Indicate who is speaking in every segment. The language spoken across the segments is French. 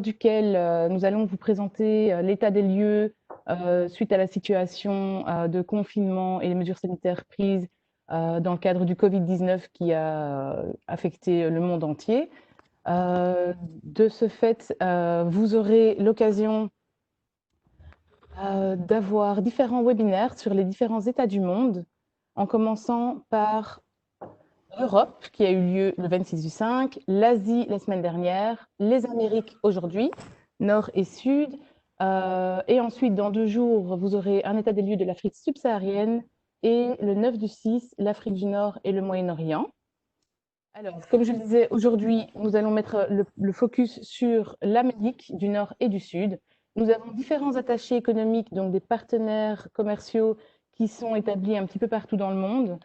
Speaker 1: duquel nous allons vous présenter l'état des lieux suite à la situation de confinement et les mesures sanitaires prises dans le cadre du Covid-19 qui a affecté le monde entier. De ce fait, vous aurez l'occasion d'avoir différents webinaires sur les différents états du monde, en commençant par l'Europe, qui a eu lieu le 26 du 5, l'Asie la semaine dernière, les Amériques aujourd'hui, Nord et Sud. Et ensuite, dans 2 jours, vous aurez un état des lieux de l'Afrique subsaharienne et le 9 du 6, l'Afrique du Nord et le Moyen-Orient. Alors, comme je le disais, aujourd'hui, nous allons mettre le focus sur l'Amérique du Nord et du Sud. Nous avons différents attachés économiques, donc des partenaires commerciaux qui sont établis un petit peu partout dans le monde.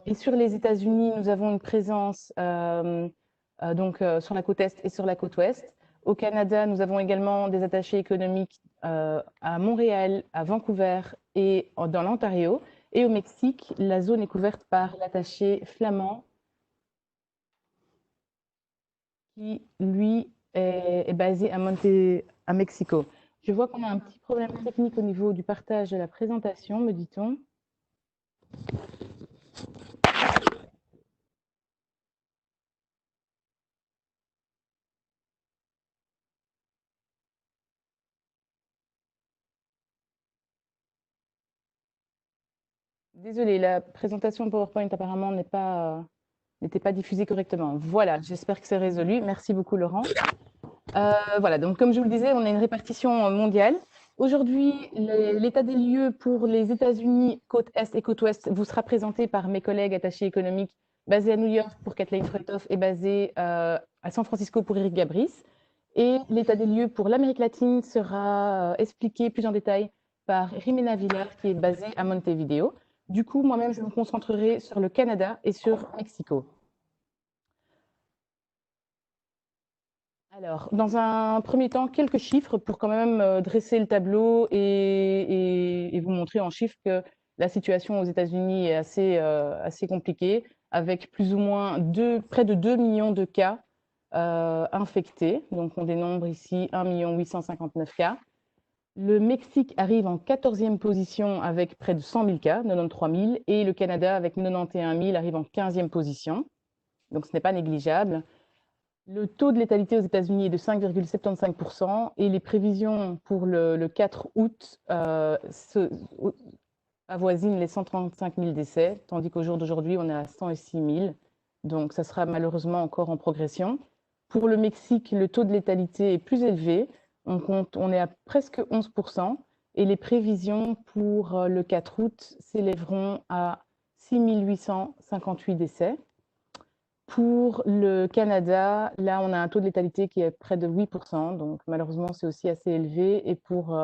Speaker 1: Et sur les États-Unis, nous avons une présence sur la côte Est et sur la côte Ouest. Au Canada, nous avons également des attachés économiques à Montréal, à Vancouver et dans l'Ontario. Et au Mexique, la zone est couverte par l'attaché flamand qui, lui, est basé à Mexico. Je vois qu'on a un petit problème technique au niveau du partage de la présentation, me dit-on. Désolée, la présentation PowerPoint apparemment n'était pas diffusée correctement. Voilà, j'espère que c'est résolu. Merci beaucoup, Laurent. Voilà, donc comme je vous le disais, on a une répartition mondiale. Aujourd'hui, l'état des lieux pour les États-Unis, côte Est et côte Ouest, vous sera présenté par mes collègues attachés économiques basés à New York pour Kathleen Freuthoff et basés à San Francisco pour Eric Gabris. Et l'état des lieux pour l'Amérique latine sera expliqué plus en détail par Jimena Villar qui est basée à Montevideo. Du coup, moi-même, je me concentrerai sur le Canada et sur Mexico. Alors, dans un premier temps, quelques chiffres pour quand même dresser le tableau et vous montrer en chiffres que la situation aux États-Unis est assez compliquée, avec plus ou moins près de 2 millions de cas infectés. Donc, on dénombre ici 1 859 000 cas. Le Mexique arrive en 14e position avec près de 100 000 cas, 93 000, et le Canada avec 91 000 arrive en 15e position. Donc, ce n'est pas négligeable. Le taux de létalité aux États-Unis est de 5,75% et les prévisions pour le 4 août avoisinent les 135 000 décès, tandis qu'au jour d'aujourd'hui, on est à 106 000. Donc, ça sera malheureusement encore en progression. Pour le Mexique, le taux de létalité est plus élevé. On est à presque 11% et les prévisions pour le 4 août s'élèveront à 6 858 décès. Pour le Canada, là, on a un taux de létalité qui est près de 8%, donc malheureusement, c'est aussi assez élevé. Et pour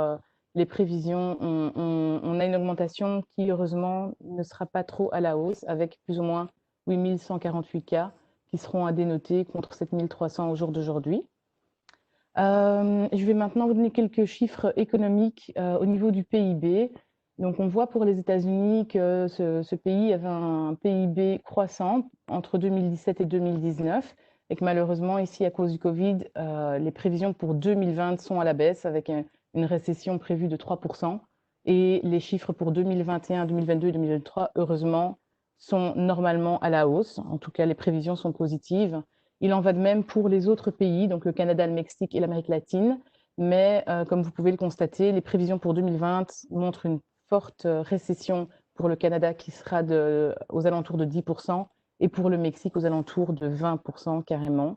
Speaker 1: les prévisions, on a une augmentation qui, heureusement, ne sera pas trop à la hausse, avec plus ou moins 8 148 cas qui seront à dénoter contre 7 300 au jour d'aujourd'hui. Je vais maintenant vous donner quelques chiffres économiques au niveau du PIB. Donc, on voit pour les États-Unis que ce pays avait un PIB croissant entre 2017 et 2019 et que malheureusement, ici, à cause du Covid, les prévisions pour 2020 sont à la baisse avec une récession prévue de 3%. Et les chiffres pour 2021, 2022 et 2023, heureusement, sont normalement à la hausse. En tout cas, les prévisions sont positives. Il en va de même pour les autres pays, donc le Canada, le Mexique et l'Amérique latine. Mais comme vous pouvez le constater, les prévisions pour 2020 montrent une forte récession pour le Canada qui sera aux alentours de 10% et pour le Mexique aux alentours de 20% carrément.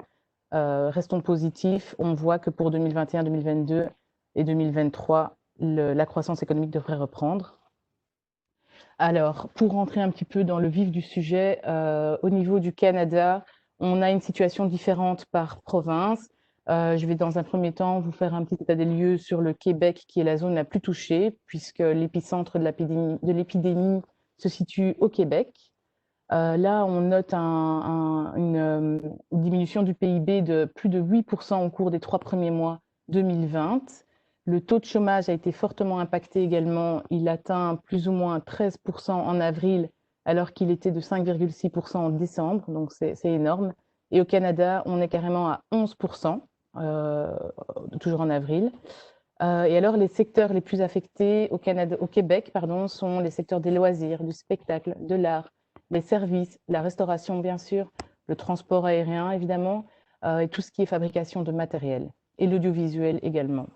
Speaker 1: Restons positifs, on voit que pour 2021, 2022 et 2023, la croissance économique devrait reprendre. Alors, pour rentrer un petit peu dans le vif du sujet, au niveau du Canada, on a une situation différente par province. Je vais dans un premier temps vous faire un petit état des lieux sur le Québec, qui est la zone la plus touchée, puisque l'épicentre de l'épidémie se situe au Québec. Là, on note une diminution du PIB de plus de 8% au cours des 3 premiers mois 2020. Le taux de chômage a été fortement impacté également. Il atteint plus ou moins 13% en avril, alors qu'il était de 5,6% en décembre, donc c'est énorme. Et au Canada, on est carrément à 11%, toujours en avril. Et alors, les secteurs les plus affectés au Québec, pardon, sont les secteurs des loisirs, du spectacle, de l'art, les services, la restauration, bien sûr, le transport aérien, évidemment, et tout ce qui est fabrication de matériel, et l'audiovisuel également.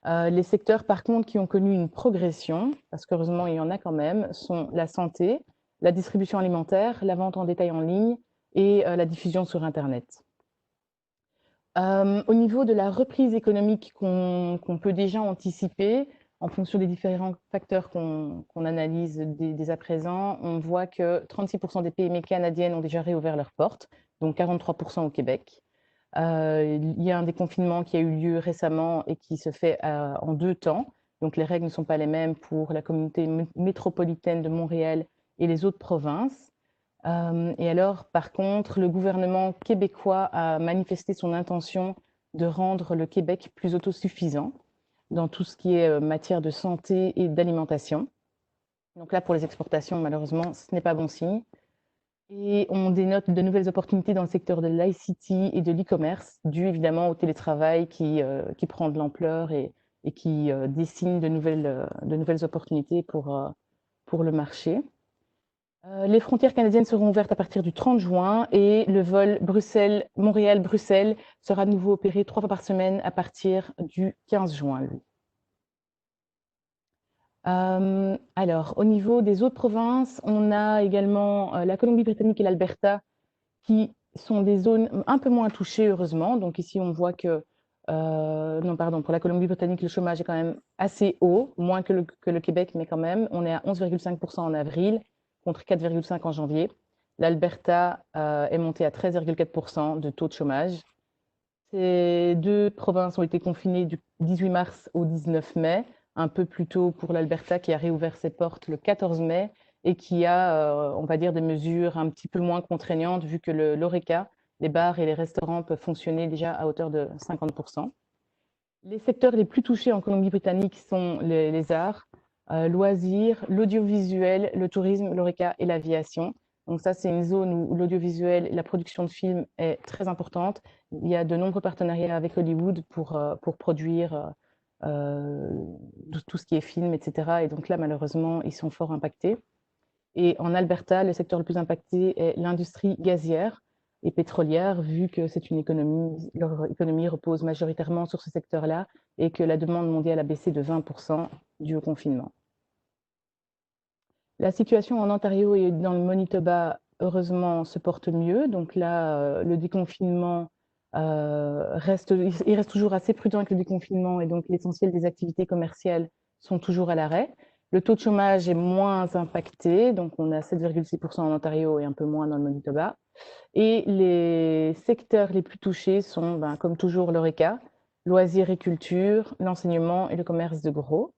Speaker 1: Les secteurs, par contre, qui ont connu une progression, parce qu'heureusement, il y en a quand même, sont la santé, la distribution alimentaire, la vente en détail en ligne et la diffusion sur Internet. Au niveau de la reprise économique qu'on peut déjà anticiper, en fonction des différents facteurs qu'on analyse dès à présent, on voit que 36% des PME canadiennes ont déjà réouvert leurs portes, donc 43% au Québec. Il y a un déconfinement qui a eu lieu récemment et qui se fait en 2 temps. Donc les règles ne sont pas les mêmes pour la communauté métropolitaine de Montréal et les autres provinces. Et alors, par contre, le gouvernement québécois a manifesté son intention de rendre le Québec plus autosuffisant dans tout ce qui est matière de santé et d'alimentation. Donc là, pour les exportations, malheureusement, ce n'est pas bon signe. Et on dénote de nouvelles opportunités dans le secteur de l'ICT et de l'e-commerce, dû évidemment au télétravail qui prend de l'ampleur et qui dessine de nouvelles opportunités pour le marché. Les frontières canadiennes seront ouvertes à partir du 30 juin et le vol Montréal-Bruxelles sera de nouveau opéré 3 fois par semaine à partir du 15 juin, lui. Alors, au niveau des autres provinces, on a également la Colombie-Britannique et l'Alberta qui sont des zones un peu moins touchées, heureusement. Donc ici, on voit que, non, pardon, pour la Colombie-Britannique, le chômage est quand même assez haut, moins que le Québec, mais quand même. On est à 11,5% en avril, contre 4,5% en janvier. L'Alberta est monté à 13,4% de taux de chômage. Ces deux provinces ont été confinées du 18 mars au 19 mai, un peu plus tôt pour l'Alberta qui a réouvert ses portes le 14 mai et qui a, on va dire, des mesures un petit peu moins contraignantes vu que l'ORECA, les bars et les restaurants peuvent fonctionner déjà à hauteur de 50%. Les secteurs les plus touchés en Colombie-Britannique sont les arts, loisirs, l'audiovisuel, le tourisme, l'ORECA et l'aviation. Donc ça, c'est une zone où l'audiovisuel et la production de films est très importante. Il y a de nombreux partenariats avec Hollywood pour produire tout ce qui est film, etc. Et donc là, malheureusement, ils sont fort impactés. Et en Alberta, le secteur le plus impacté est l'industrie gazière et pétrolière, vu que c'est une économie, leur économie repose majoritairement sur ce secteur-là et que la demande mondiale a baissé de 20% dû au confinement. La situation en Ontario et dans le Manitoba, heureusement, se porte mieux. Donc là, le déconfinement il reste toujours assez prudent avec le déconfinement et donc l'essentiel des activités commerciales sont toujours à l'arrêt. Le taux de chômage est moins impacté, donc on a 7,6% en Ontario et un peu moins dans le Manitoba. Et les secteurs les plus touchés sont, comme toujours, l'ORECA, loisirs et culture, l'enseignement et le commerce de gros.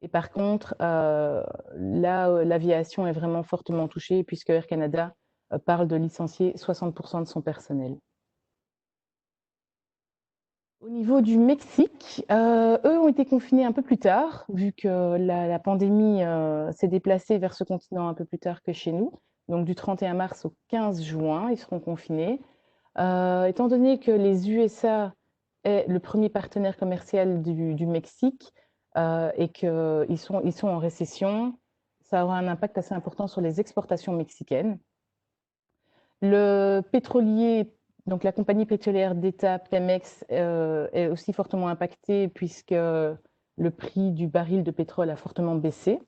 Speaker 1: Et par contre, là, l'aviation est vraiment fortement touchée puisque Air Canada parle de licencier 60% de son personnel. Au niveau du Mexique, eux ont été confinés un peu plus tard, vu que la pandémie s'est déplacée vers ce continent un peu plus tard que chez nous. Donc du 31 mars au 15 juin, ils seront confinés. Étant donné que les USA est le premier partenaire commercial du Mexique et qu'ils sont en récession, ça aura un impact assez important sur les exportations mexicaines. Le pétrolier, donc la compagnie pétrolière d'État Pemex, est aussi fortement impactée puisque le prix du baril de pétrole a fortement baissé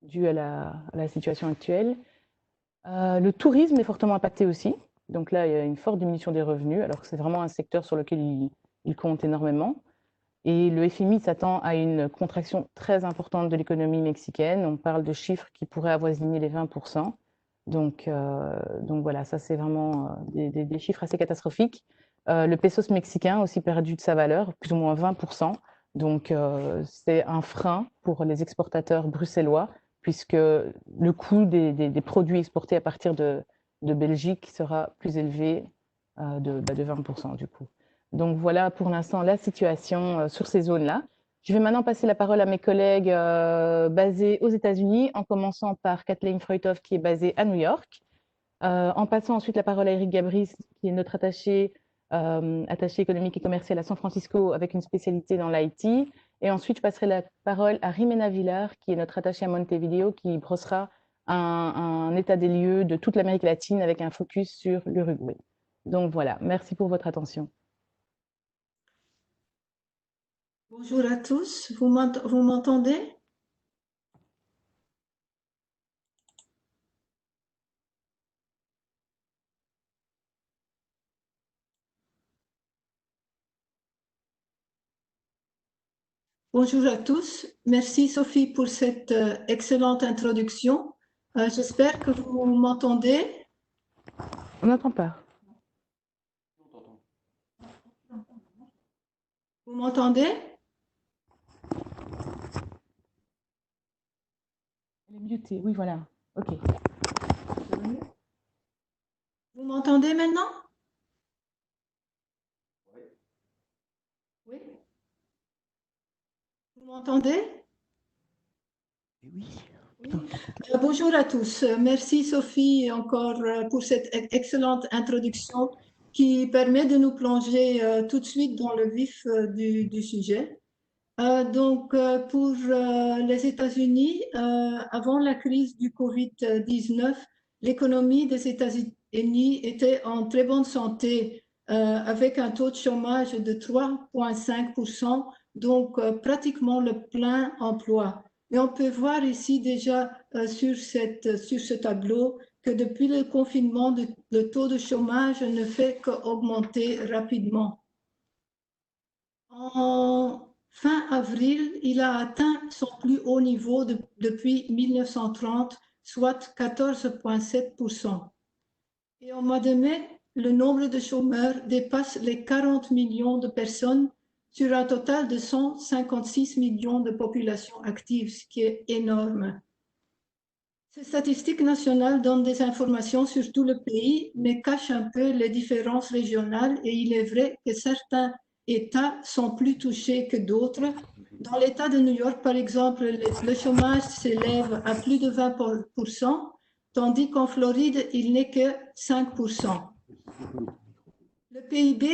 Speaker 1: dû à la situation actuelle. Le tourisme est fortement impacté aussi. Donc là, il y a une forte diminution des revenus, alors que c'est vraiment un secteur sur lequel il compte énormément. Et le FMI s'attend à une contraction très importante de l'économie mexicaine. On parle de chiffres qui pourraient avoisiner les 20%. Donc voilà, ça c'est vraiment des chiffres assez catastrophiques. Le pesos mexicain a aussi perdu de sa valeur, plus ou moins 20%. Donc c'est un frein pour les exportateurs bruxellois, puisque le coût des produits exportés à partir de Belgique sera plus élevé de 20% du coup. Donc voilà pour l'instant la situation sur ces zones-là. Je vais maintenant passer la parole à mes collègues basés aux États-Unis, en commençant par Kathleen Freuthoff, qui est basée à New York, en passant ensuite la parole à Eric Gabris, qui est notre attaché attachée économique et commerciale à San Francisco avec une spécialité dans l'IT. Et ensuite, je passerai la parole à Jimena Villar, qui est notre attachée à Montevideo, qui brossera un état des lieux de toute l'Amérique latine avec un focus sur l'Uruguay. Donc voilà, merci pour votre attention.
Speaker 2: Bonjour à tous, vous m'entendez? Bonjour à tous, merci Sophie pour cette excellente introduction. J'espère que vous m'entendez.
Speaker 1: On n'entend pas.
Speaker 2: Vous m'entendez?
Speaker 1: Elle est mutée, oui, voilà. OK.
Speaker 2: Vous m'entendez maintenant? Oui. Vous m'entendez?
Speaker 1: Oui.
Speaker 2: Bonjour à tous. Merci Sophie encore pour cette excellente introduction qui permet de nous plonger tout de suite dans le vif du sujet. Pour les États-Unis, avant la crise du Covid-19, l'économie des États-Unis était en très bonne santé, avec un taux de chômage de 3,5%, donc pratiquement le plein emploi. Et on peut voir ici déjà sur ce tableau que depuis le confinement, le taux de chômage ne fait qu'augmenter rapidement. En fin avril, il a atteint son plus haut niveau depuis 1930, soit 14,7%. Et au mois de mai, le nombre de chômeurs dépasse les 40 millions de personnes sur un total de 156 millions de populations actives, ce qui est énorme. Ces statistiques nationales donnent des informations sur tout le pays, mais cachent un peu les différences régionales et il est vrai que certains États sont plus touchés que d'autres. Dans l'État de New York, par exemple, le chômage s'élève à plus de 20%, tandis qu'en Floride, il n'est que 5%. Le PIB,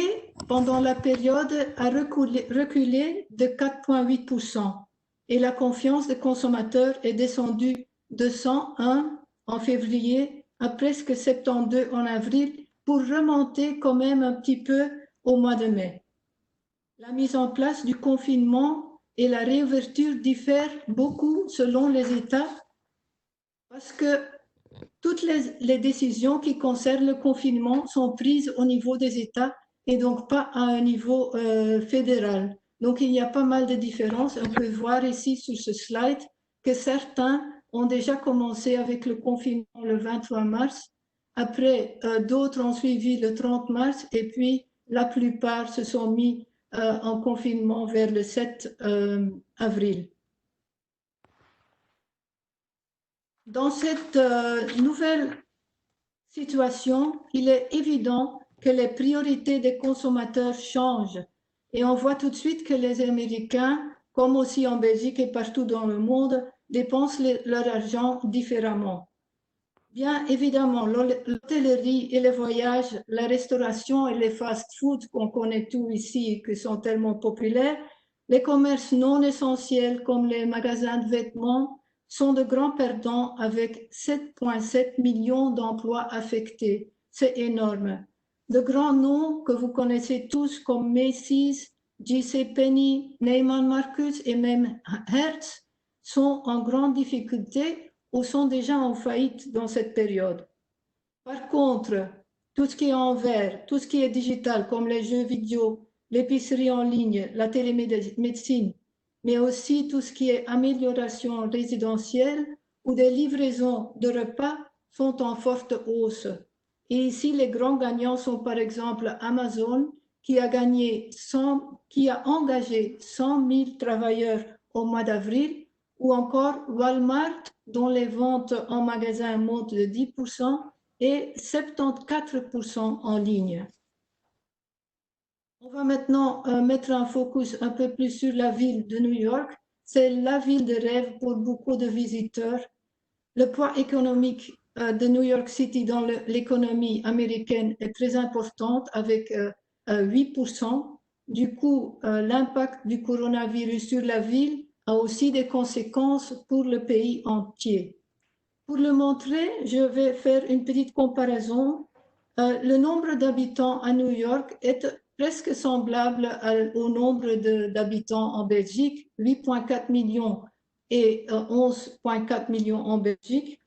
Speaker 2: pendant la période, a reculé de 4,8% et la confiance des consommateurs est descendue de 101 en février à presque 72 en avril pour remonter quand même un petit peu au mois de mai. La mise en place du confinement et la réouverture diffèrent beaucoup selon les États parce que toutes les décisions qui concernent le confinement sont prises au niveau des États et donc pas à un niveau fédéral. Donc il y a pas mal de différences. On peut voir ici sur ce slide que certains ont déjà commencé avec le confinement le 23 mars. Après, d'autres ont suivi le 30 mars et puis la plupart se sont mis en confinement vers le 7 avril. Dans cette nouvelle situation, il est évident que les priorités des consommateurs changent et on voit tout de suite que les Américains, comme aussi en Belgique et partout dans le monde, dépensent leur argent différemment. Bien évidemment, l'hôtellerie et les voyages, la restauration et les fast-foods qu'on connaît tous ici, qui sont tellement populaires, les commerces non essentiels comme les magasins de vêtements sont de grands perdants avec 7,7 millions d'emplois affectés. C'est énorme. De grands noms que vous connaissez tous comme Macy's, JCPenney, Neiman Marcus et même Hertz sont en grande difficulté ou sont déjà en faillite dans cette période. Par contre, tout ce qui est en vert, tout ce qui est digital, comme les jeux vidéo, l'épicerie en ligne, la télémédecine, mais aussi tout ce qui est amélioration résidentielle ou des livraisons de repas sont en forte hausse. Et ici, les grands gagnants sont par exemple Amazon, qui a engagé 100 000 travailleurs au mois d'avril, ou encore Walmart, dont les ventes en magasin montent de 10% et 74% en ligne. On va maintenant mettre un focus un peu plus sur la ville de New York. C'est la ville de rêve pour beaucoup de visiteurs. Le poids économique de New York City dans l'économie américaine est très important avec 8%. Du coup, l'impact du coronavirus sur la ville a aussi des conséquences pour le pays entier. Pour le montrer, je vais faire une petite comparaison. Le nombre d'habitants à New York est presque semblable au nombre d'habitants en Belgique, 8,4 millions et 11,4 millions en Belgique.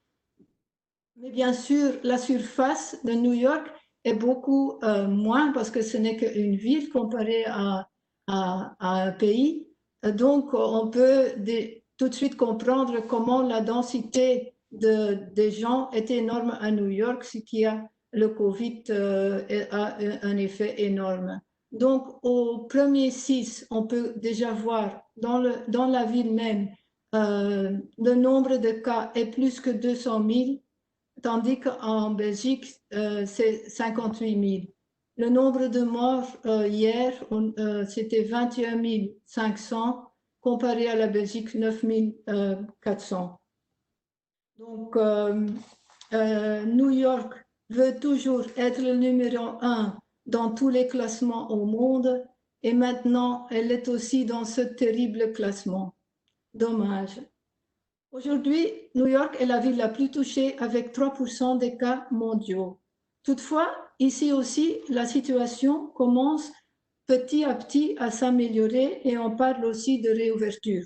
Speaker 2: Mais bien sûr, la surface de New York est beaucoup moins parce que ce n'est qu'une ville comparée à un pays. Donc, on peut tout de suite comprendre comment la densité des gens est énorme à New York, ce qui a le Covid a un effet énorme. Donc, au premier 6, on peut déjà voir dans la ville même, le nombre de cas est plus que 200 000, tandis qu'en Belgique, c'est 58 000. Le nombre de morts hier, c'était 21 500, comparé à la Belgique, 9 400. Donc, New York veut toujours être le numéro 1 dans tous les classements au monde, et maintenant, elle est aussi dans ce terrible classement. Dommage. Aujourd'hui, New York est la ville la plus touchée avec 3% des cas mondiaux. Toutefois, ici aussi, la situation commence petit à petit à s'améliorer et on parle aussi de réouverture.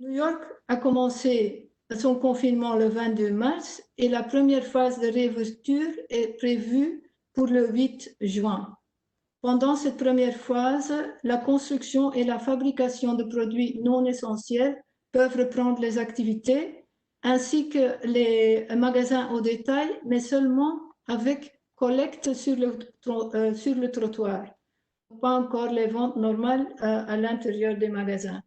Speaker 2: New York a commencé son confinement le 22 mars et la première phase de réouverture est prévue pour le 8 juin. Pendant cette première phase, la construction et la fabrication de produits non essentiels peuvent reprendre les activités, ainsi que les magasins au détail, mais seulement avec collecte sur le trottoir, pas encore les ventes normales à l'intérieur des magasins.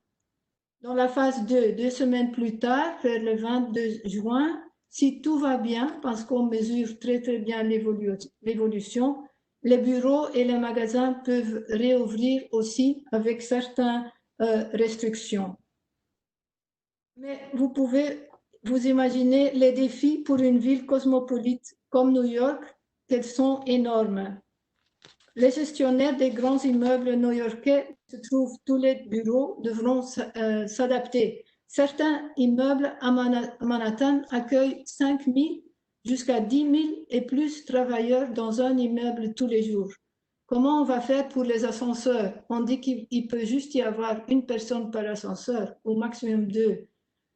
Speaker 2: Dans la phase 2, 2 semaines plus tard, vers le 22 juin, si tout va bien, parce qu'on mesure très bien l'évolution, les bureaux et les magasins peuvent réouvrir aussi avec certaines restrictions. Mais vous pouvez vous imaginer les défis pour une ville cosmopolite comme New York, qu'elles sont énormes. Les gestionnaires des grands immeubles new-yorkais se trouvent, tous les bureaux devront s'adapter. Certains immeubles à Manhattan accueillent 5 000 jusqu'à 10 000 et plus travailleurs dans un immeuble tous les jours. Comment on va faire pour les ascenseurs? On dit qu'il peut juste y avoir une personne par ascenseur, au maximum 2.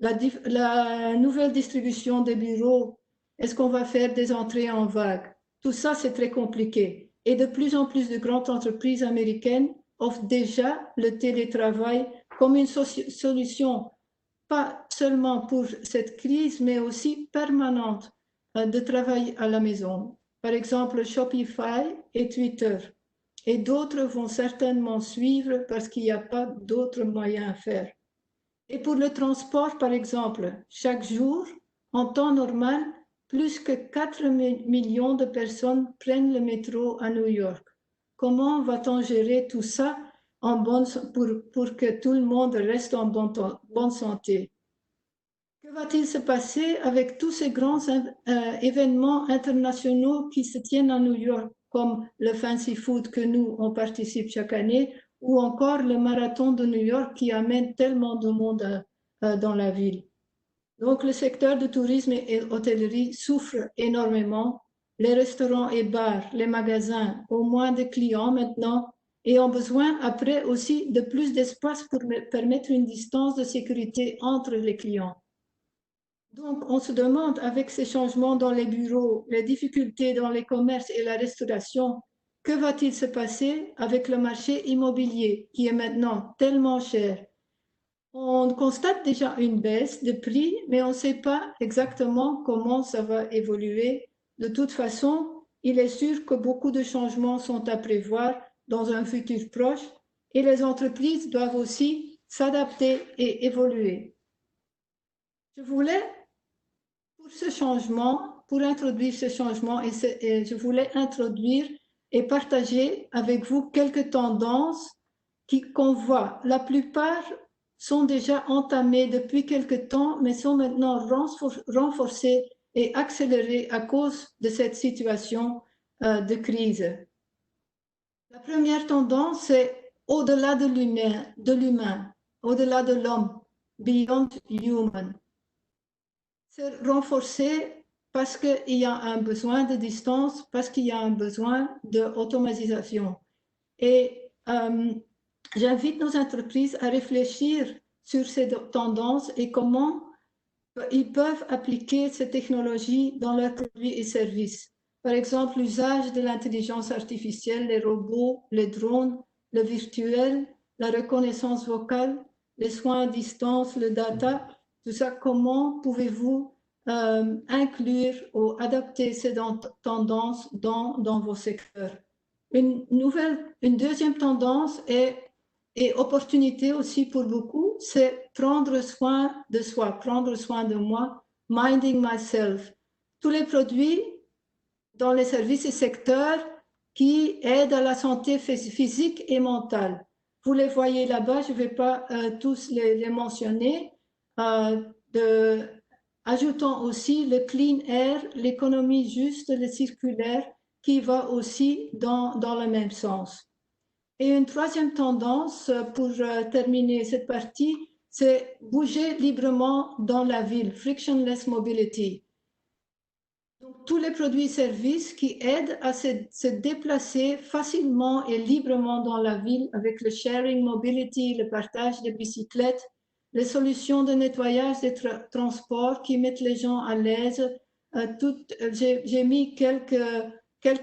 Speaker 2: La nouvelle distribution des bureaux, est-ce qu'on va faire des entrées en vague? Tout ça, c'est très compliqué. Et de plus en plus de grandes entreprises américaines offrent déjà le télétravail comme une solution, pas seulement pour cette crise, mais aussi permanente de travail à la maison. Par exemple, Shopify et Twitter. Et d'autres vont certainement suivre parce qu'il n'y a pas d'autres moyens à faire. Et pour le transport, par exemple, chaque jour, en temps normal, plus que 4 millions de personnes prennent le métro à New York. Comment va-t-on gérer tout ça pour que tout le monde reste en bonne santé? Que va-t-il se passer avec tous ces grands événements internationaux qui se tiennent à New York, comme le Fancy Food que nous, on participe chaque année, ou encore le marathon de New York qui amène tellement de monde dans la ville? Donc, le secteur du tourisme et hôtellerie souffre énormément. Les restaurants et bars, les magasins ont moins de clients maintenant et ont besoin après aussi de plus d'espace pour permettre une distance de sécurité entre les clients. Donc, on se demande, avec ces changements dans les bureaux, les difficultés dans les commerces et la restauration, que va-t-il se passer avec le marché immobilier qui est maintenant tellement cher? On constate déjà une baisse de prix, mais on ne sait pas exactement comment ça va évoluer. De toute façon, il est sûr que beaucoup de changements sont à prévoir dans un futur proche et les entreprises doivent aussi s'adapter et évoluer. Je voulais, pour introduire ce changement, et je voulais introduire et partager avec vous quelques tendances qu'on voit. La plupart sont déjà entamées depuis quelque temps, mais sont maintenant renforcées et accélérées à cause de cette situation de crise. La première tendance, c'est au-delà de l'humain, au-delà de l'homme, beyond human. C'est renforcé parce qu'il y a un besoin de distance, parce qu'il y a un besoin d'automatisation. Et j'invite nos entreprises à réfléchir sur ces tendances et comment ils peuvent appliquer ces technologies dans leurs produits et services. Par exemple, l'usage de l'intelligence artificielle, les robots, les drones, le virtuel, la reconnaissance vocale, les soins à distance, le data, tout ça, comment pouvez-vous inclure ou adapter ces tendances dans vos secteurs? Une deuxième tendance et opportunité aussi pour beaucoup, c'est prendre soin de soi, prendre soin de moi, minding myself. Tous les produits dans les services et secteurs qui aident à la santé physique et mentale. Vous les voyez là-bas, je ne vais pas tous les mentionner. Ajoutons aussi le clean air, l'économie juste, le circulaire, qui va aussi dans le même sens. Et une troisième tendance, pour terminer cette partie, c'est bouger librement dans la ville, frictionless mobility. Donc, tous les produits et services qui aident à se déplacer facilement et librement dans la ville avec le sharing mobility, le partage des bicyclettes, les solutions de nettoyage des transports qui mettent les gens à l'aise. J'ai mis quelques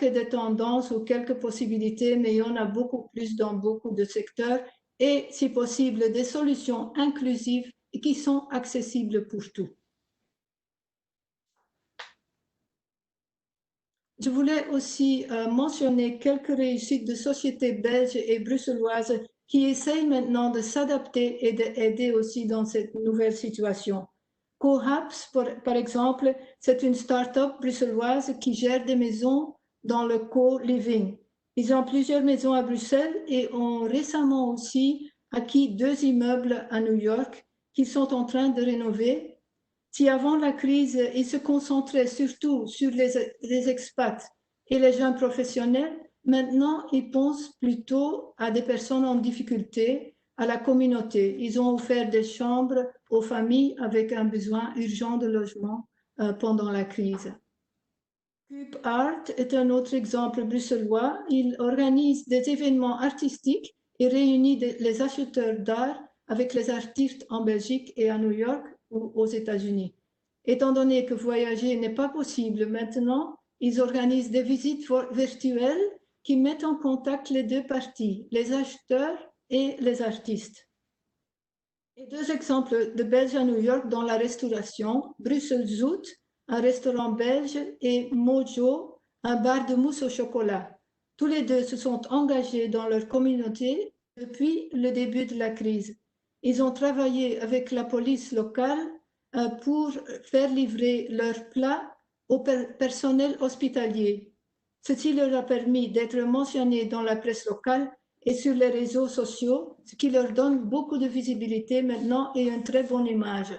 Speaker 2: des tendances ou quelques possibilités, mais il y en a beaucoup plus dans beaucoup de secteurs et, si possible, des solutions inclusives et qui sont accessibles pour tous. Je voulais aussi mentionner quelques réussites de sociétés belges et bruxelloises qui essayent maintenant de s'adapter et d'aider aussi dans cette nouvelle situation. Cohaps, par exemple, c'est une start-up bruxelloise qui gère des maisons dans le co-living. Ils ont plusieurs maisons à Bruxelles et ont récemment aussi acquis 2 immeubles à New York qu'ils sont en train de rénover. Si avant la crise, ils se concentraient surtout sur les expats et les jeunes professionnels, maintenant, ils pensent plutôt à des personnes en difficulté, à la communauté. Ils ont offert des chambres aux familles avec un besoin urgent de logement pendant la crise. Cube Art est un autre exemple bruxellois. Il organise des événements artistiques et réunit les acheteurs d'art avec les artistes en Belgique et à New York ou aux États-Unis. Étant donné que voyager n'est pas possible maintenant, ils organisent des visites virtuelles qui mettent en contact les deux parties, les acheteurs et les artistes. Et 2 exemples de Belges à New York dans la restauration, Bruxelles Zoet, un restaurant belge, et Mojo, un bar de mousse au chocolat. Tous les deux se sont engagés dans leur communauté depuis le début de la crise. Ils ont travaillé avec la police locale pour faire livrer leurs plats au personnel hospitalier. Ceci leur a permis d'être mentionnés dans la presse locale et sur les réseaux sociaux, ce qui leur donne beaucoup de visibilité maintenant et une très bonne image.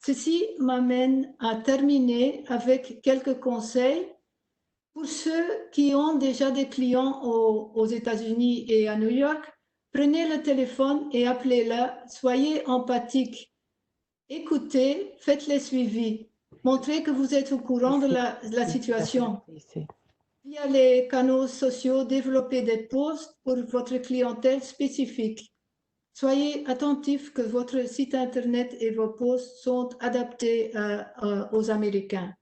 Speaker 2: Ceci m'amène à terminer avec quelques conseils pour ceux qui ont déjà des clients aux États-Unis et à New York. Prenez le téléphone et appelez-la, soyez empathique, écoutez, faites les suivis, montrez que vous êtes au courant de la situation. Via les canaux sociaux, développez des posts pour votre clientèle spécifique. Soyez attentifs que votre site Internet et vos posts sont adaptés aux Américains.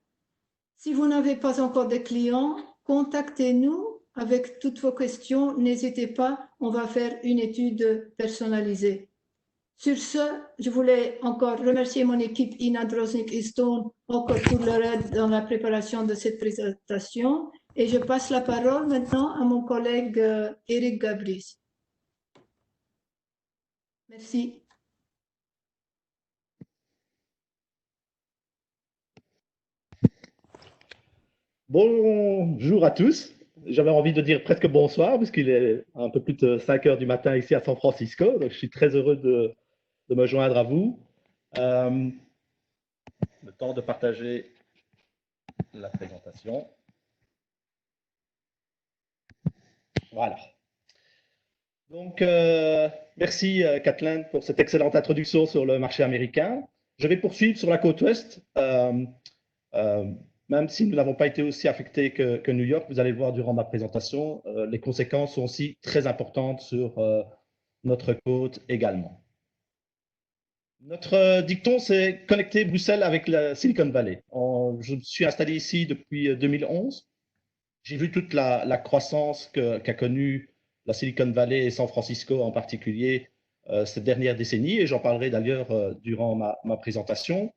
Speaker 2: Si vous n'avez pas encore de clients, contactez-nous avec toutes vos questions. N'hésitez pas, on va faire une étude personnalisée. Sur ce, je voulais encore remercier mon équipe Ina Droznik-Stone encore pour leur aide dans la préparation de cette présentation. Et je passe la parole maintenant à mon collègue Eric Gabris. Merci.
Speaker 3: Bonjour à tous. J'avais envie de dire presque bonsoir, puisqu'il est un peu plus de 5 heures du matin ici à San Francisco. Donc, je suis très heureux de me joindre à vous. Le temps de partager la présentation. Voilà. Donc, merci Kathleen pour cette excellente introduction sur le marché américain. Je vais poursuivre sur la côte ouest. Même si nous n'avons pas été aussi affectés que New York, vous allez le voir durant ma présentation, les conséquences sont aussi très importantes sur notre côte également. Notre dicton, c'est connecter Bruxelles avec la Silicon Valley. Je me suis installé ici depuis 2011. J'ai vu toute la croissance qu'a connue la Silicon Valley et San Francisco en particulier cette dernière décennie, et j'en parlerai d'ailleurs durant ma présentation.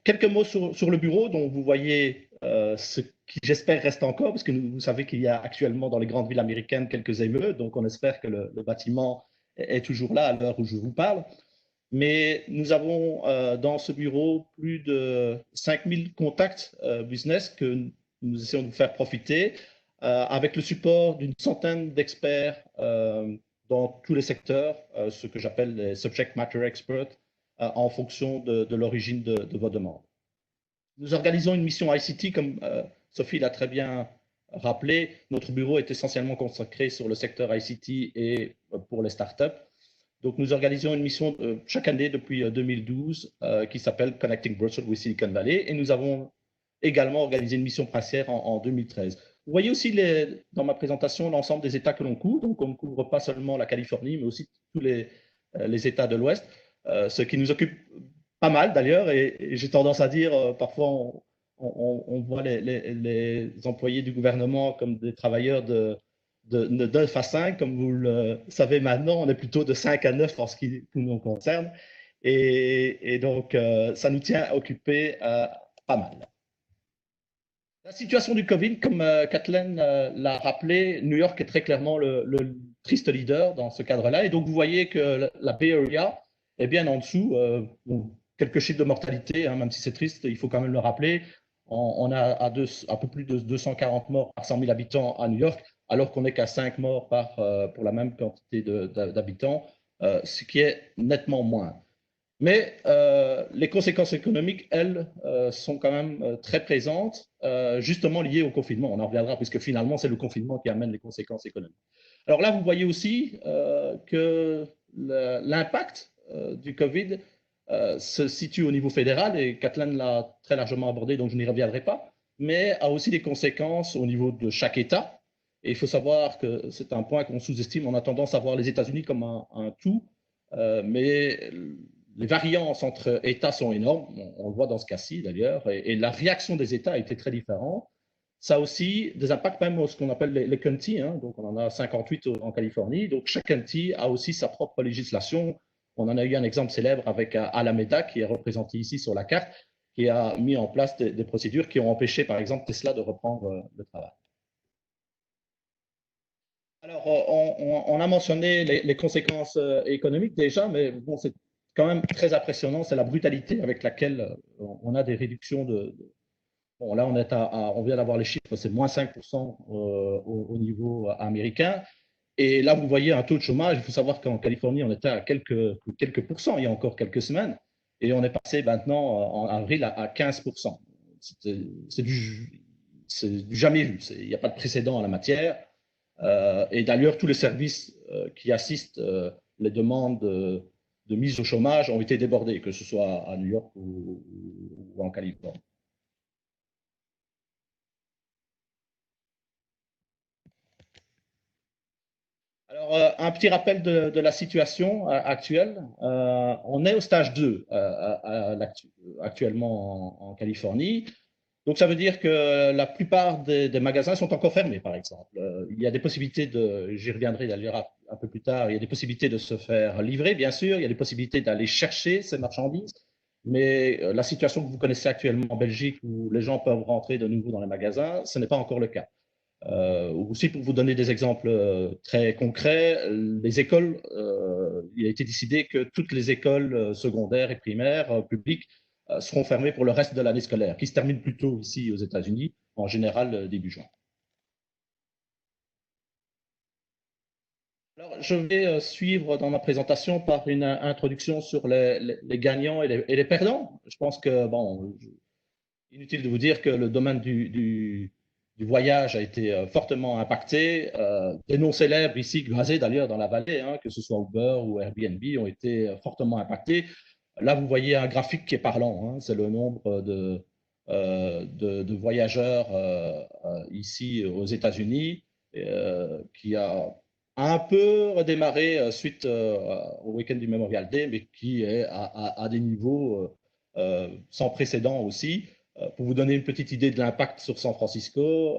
Speaker 3: Quelques mots sur le bureau dont vous voyez ce qui, j'espère, reste encore, parce que vous savez qu'il y a actuellement dans les grandes villes américaines quelques émeutes, donc on espère que le bâtiment est toujours là à l'heure où je vous parle. Mais nous avons dans ce bureau plus de 5000 contacts business que nous essayons de vous faire profiter avec le support d'une centaine d'experts dans tous les secteurs, ce que j'appelle les subject matter experts, en fonction de l'origine de vos demandes. Nous organisons une mission ICT, comme Sophie l'a très bien rappelé. Notre bureau est essentiellement consacré sur le secteur ICT et pour les startups. Donc, nous organisons une mission chaque année depuis 2012 qui s'appelle Connecting Brussels with Silicon Valley, et nous avons également organisé une mission princière en 2013. Vous voyez aussi dans ma présentation l'ensemble des États que l'on couvre. Donc, on ne couvre pas seulement la Californie, mais aussi tous les États de l'Ouest, ce qui nous occupe pas mal d'ailleurs. Et j'ai tendance à dire, parfois, on voit les employés du gouvernement comme des travailleurs de 9 à 5, comme vous le savez maintenant, on est plutôt de 5 à 9 en ce qui nous concerne. Et donc, ça nous tient occupés pas mal. La situation du Covid, comme Kathleen l'a rappelé, New York est très clairement le triste leader dans ce cadre-là. Et donc, vous voyez que la Bay Area est bien en dessous. Bon, quelques chiffres de mortalité, hein, même si c'est triste, il faut quand même le rappeler. On a un peu plus de 240 morts par 100 000 habitants à New York, alors qu'on n'est qu'à 5 morts pour la même quantité d'habitants, ce qui est nettement moins. Mais les conséquences économiques, elles, sont quand même très présentes, justement liées au confinement. On en reviendra, puisque finalement, c'est le confinement qui amène les conséquences économiques. Alors là, vous voyez aussi que l'impact du Covid se situe au niveau fédéral, et Kathleen l'a très largement abordé, donc je n'y reviendrai pas, mais a aussi des conséquences au niveau de chaque État. Et il faut savoir que c'est un point qu'on sous-estime. On a tendance à voir les États-Unis comme un tout, mais les variances entre États sont énormes. On le voit dans ce cas-ci d'ailleurs, et la réaction des États a été très différente. Ça a aussi des impacts même sur ce qu'on appelle les counties, hein. Donc on en a 58 en Californie. Donc chaque county a aussi sa propre législation. On en a eu un exemple célèbre avec Alameda, qui est représenté ici sur la carte, qui a mis en place des procédures qui ont empêché, par exemple, Tesla de reprendre le travail. Alors, on a mentionné les conséquences économiques déjà, mais bon, c'est quand même très impressionnant. C'est la brutalité avec laquelle on a des réductions Bon, là, on vient d'avoir les chiffres, c'est moins 5% au niveau américain. Et là, vous voyez un taux de chômage. Il faut savoir qu'en Californie, on était à quelques pourcents il y a encore quelques semaines. Et on est passé maintenant en avril à 15%. C'est du jamais vu. Il n'y a pas de précédent en la matière. Et d'ailleurs, tous les services qui assistent les demandes de mise au chômage ont été débordés, que ce soit à New York ou en Californie. Alors, un petit rappel de la situation actuelle. On est au stage 2 actuellement en Californie. Donc, ça veut dire que la plupart des magasins sont encore fermés, par exemple. Il y a des possibilités j'y reviendrai d'ailleurs un peu plus tard, il y a des possibilités de se faire livrer, bien sûr. Il y a des possibilités d'aller chercher ces marchandises. Mais la situation que vous connaissez actuellement en Belgique, où les gens peuvent rentrer de nouveau dans les magasins, ce n'est pas encore le cas. Aussi, pour vous donner des exemples très concrets, les écoles, il a été décidé que toutes les écoles secondaires et primaires publiques seront fermées pour le reste de l'année scolaire, qui se termine plus tôt ici aux États-Unis, en général début juin. Alors, je vais suivre dans ma présentation par une introduction sur les gagnants et les perdants. Je pense que, bon, inutile de vous dire que le domaine du du voyage a été fortement impacté. Des noms célèbres ici, basés d'ailleurs dans la vallée, hein, que ce soit Uber ou Airbnb, ont été fortement impactés. Là, vous voyez un graphique qui est parlant, hein, c'est le nombre de voyageurs ici aux États-Unis qui a un peu redémarré suite au week-end du Memorial Day, mais qui est à des niveaux sans précédent aussi. Pour vous donner une petite idée de l'impact sur San Francisco,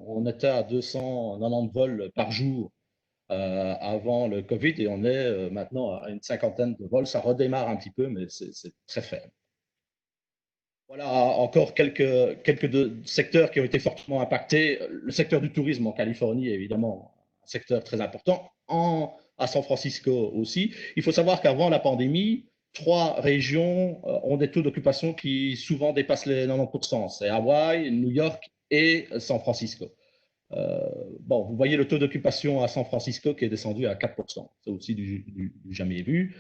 Speaker 3: on était à 290 vols par jour avant le Covid et on est maintenant à une cinquantaine de vols. Ça redémarre un petit peu, mais c'est très faible. Voilà encore quelques secteurs qui ont été fortement impactés. Le secteur du tourisme en Californie est évidemment un secteur très important, à San Francisco aussi. Il faut savoir qu'avant la pandémie, 3 régions ont des taux d'occupation qui souvent dépassent les 90%. C'est Hawaï, New York et San Francisco. Bon, vous voyez le taux d'occupation à San Francisco qui est descendu à 4%. C'est aussi du jamais vu.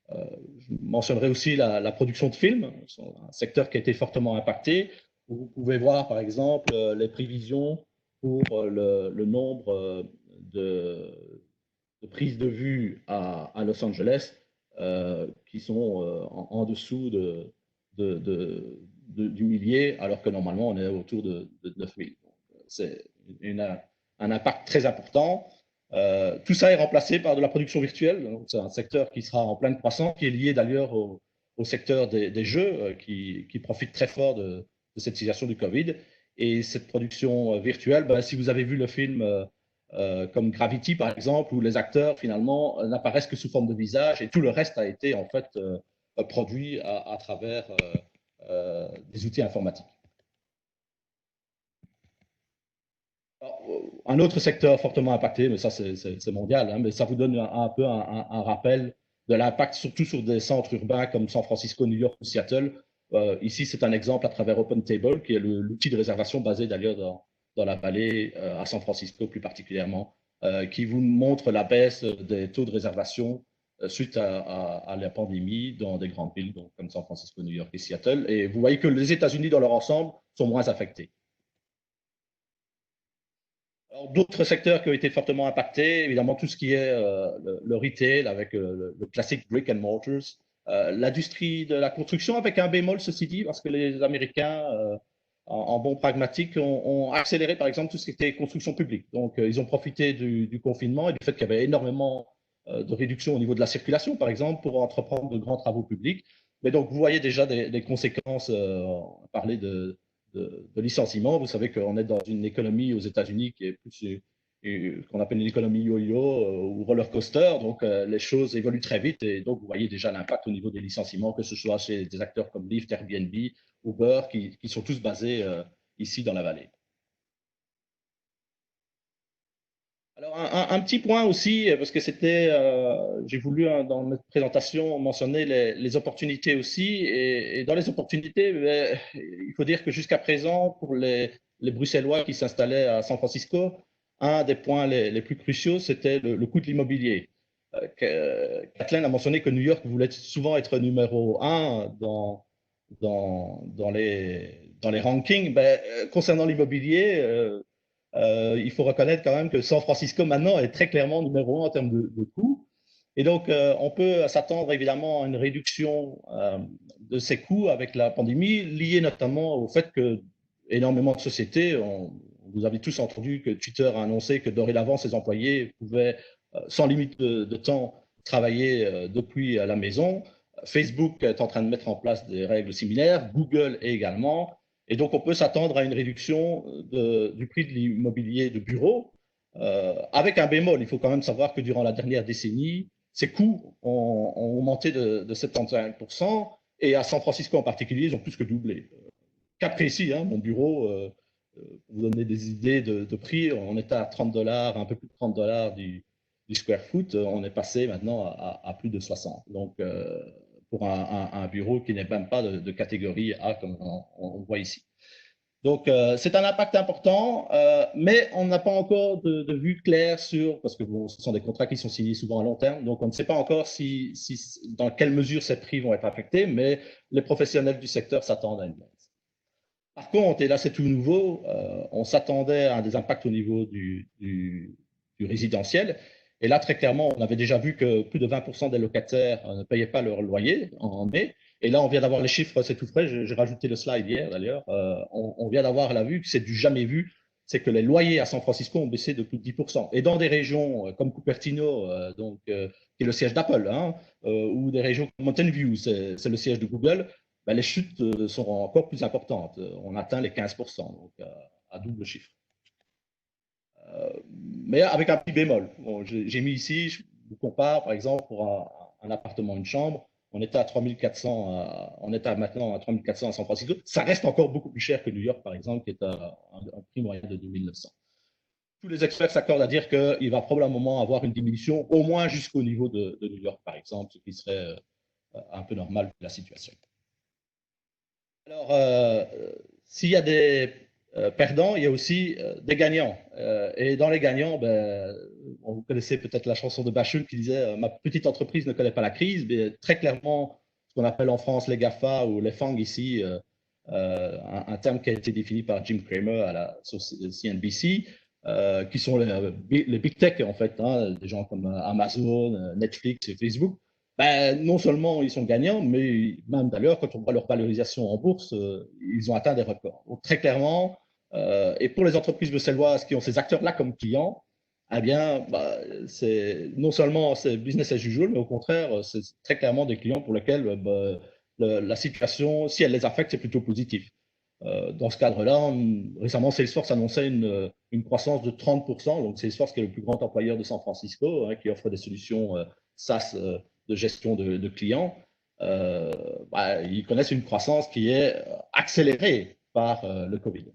Speaker 3: Je mentionnerai aussi la production de films, un secteur qui a été fortement impacté. Vous pouvez voir, par exemple, les prévisions pour le nombre de prises de vue à Los Angeles qui sont en dessous du millier, alors que normalement, on est autour de 9000. C'est un impact très important. Tout ça est remplacé par de la production virtuelle. C'est un secteur qui sera en pleine croissance, qui est lié d'ailleurs au secteur des jeux, qui profite très fort de cette situation du Covid. Et cette production virtuelle, ben, si vous avez vu le film comme Gravity, par exemple, où les acteurs, finalement, n'apparaissent que sous forme de visage et tout le reste a été, en fait, produit à travers des outils informatiques. Un autre secteur fortement impacté, mais ça c'est mondial, hein, mais ça vous donne un peu un rappel de l'impact, surtout sur des centres urbains comme San Francisco, New York ou Seattle. Ici, c'est un exemple à travers OpenTable, qui est l'outil de réservation basé d'ailleurs dans la vallée, à San Francisco plus particulièrement, qui vous montre la baisse des taux de réservation suite à la pandémie dans des grandes villes donc, comme San Francisco, New York et Seattle. Et vous voyez que les États-Unis dans leur ensemble sont moins affectés. D'autres secteurs qui ont été fortement impactés, évidemment tout ce qui est le retail avec le classique brick and mortars, l'industrie de la construction avec un bémol ceci dit, parce que les Américains, en bon pragmatique, ont accéléré par exemple tout ce qui était construction publique. Donc ils ont profité du confinement et du fait qu'il y avait énormément de réduction au niveau de la circulation par exemple pour entreprendre de grands travaux publics. Mais donc vous voyez déjà des conséquences, on parlait de licenciement. Vous savez qu'on est dans une économie aux États-Unis qui est plus qu'on appelle une économie yo-yo ou roller coaster. Donc, les choses évoluent très vite et donc vous voyez déjà l'impact au niveau des licenciements, que ce soit chez des acteurs comme Lyft, Airbnb, Uber, qui sont tous basés ici dans la vallée. Alors, un petit point aussi, parce que c'était, j'ai voulu dans notre présentation mentionner les opportunités aussi. Et dans les opportunités, il faut dire que jusqu'à présent, pour les Bruxellois qui s'installaient à San Francisco, un des points les plus cruciaux, c'était le coût de l'immobilier. Kathleen a mentionné que New York voulait souvent être numéro 1 dans les rankings. Ben, concernant l'immobilier, il faut reconnaître quand même que San Francisco maintenant est très clairement numéro 1 en termes de coûts. Et donc, on peut s'attendre évidemment à une réduction de ces coûts avec la pandémie, liée notamment au fait que énormément de sociétés, vous avez tous entendu que Twitter a annoncé que dorénavant, ses employés pouvaient, sans limite de temps, travailler depuis la maison. Facebook est en train de mettre en place des règles similaires, Google également. Et donc, on peut s'attendre à une réduction du prix de l'immobilier de bureau, avec un bémol. Il faut quand même savoir que durant la dernière décennie, ces coûts ont augmenté de 75%, et à San Francisco en particulier, ils ont plus que doublé. Cas précis, hein, mon bureau, pour vous donner des idées de prix, on était à $30, un peu plus de $30 du square foot, on est passé maintenant à plus de 60. Donc, pour un bureau qui n'est même pas de catégorie A comme on voit ici. Donc, c'est un impact important, mais on n'a pas encore de vue claire sur, parce que bon, ce sont des contrats qui sont signés souvent à long terme, donc on ne sait pas encore dans quelle mesure ces prix vont être affectés, mais les professionnels du secteur s'attendent à une baisse. Par contre, et là c'est tout nouveau, on s'attendait à des impacts au niveau du résidentiel. Et là, très clairement, on avait déjà vu que plus de 20% des locataires ne payaient pas leur loyer en mai. Et là, on vient d'avoir les chiffres, c'est tout frais. J'ai rajouté le slide hier d'ailleurs. On vient d'avoir la vue que c'est du jamais vu. C'est que les loyers à San Francisco ont baissé de plus de 10%. Et dans des régions comme Cupertino, qui est le siège d'Apple, hein, ou des régions comme Mountain View, c'est le siège de Google, ben, les chutes sont encore plus importantes. On atteint les 15%, donc à double chiffre. Mais avec un petit bémol. Bon, j'ai mis ici, je vous compare, par exemple, pour un appartement, une chambre, on était à 3400, on est maintenant à 3400 à San Francisco. Ça reste encore beaucoup plus cher que New York, par exemple, qui est à un prix moyen de 2900. Tous les experts s'accordent à dire qu'il va probablement avoir une diminution, au moins jusqu'au niveau de New York, par exemple, ce qui serait un peu normal pour la situation. Alors, s'il y a des perdants, il y a aussi des gagnants. Et dans les gagnants, ben, vous connaissez peut-être la chanson de Bachung qui disait « Ma petite entreprise ne connaît pas la crise ». Mais très clairement, ce qu'on appelle en France les GAFA ou les FANG ici, un terme qui a été défini par Jim Cramer sur CNBC, qui sont les big tech en fait, hein, des gens comme Amazon, Netflix et Facebook. Ben, non seulement ils sont gagnants, mais même d'ailleurs, quand on voit leur valorisation en bourse, ils ont atteint des records. Donc, très clairement, et pour les entreprises bruxelloises qui ont ces acteurs-là comme clients, eh bien, bah, non seulement c'est business as usual, mais au contraire, c'est très clairement des clients pour lesquels bah, la situation, si elle les affecte, c'est plutôt positif. Dans ce cadre-là, récemment, Salesforce annonçait une croissance de 30%. Donc, Salesforce, qui est le plus grand employeur de San Francisco, hein, qui offre des solutions SaaS de gestion de clients, bah, ils connaissent une croissance qui est accélérée par le Covid.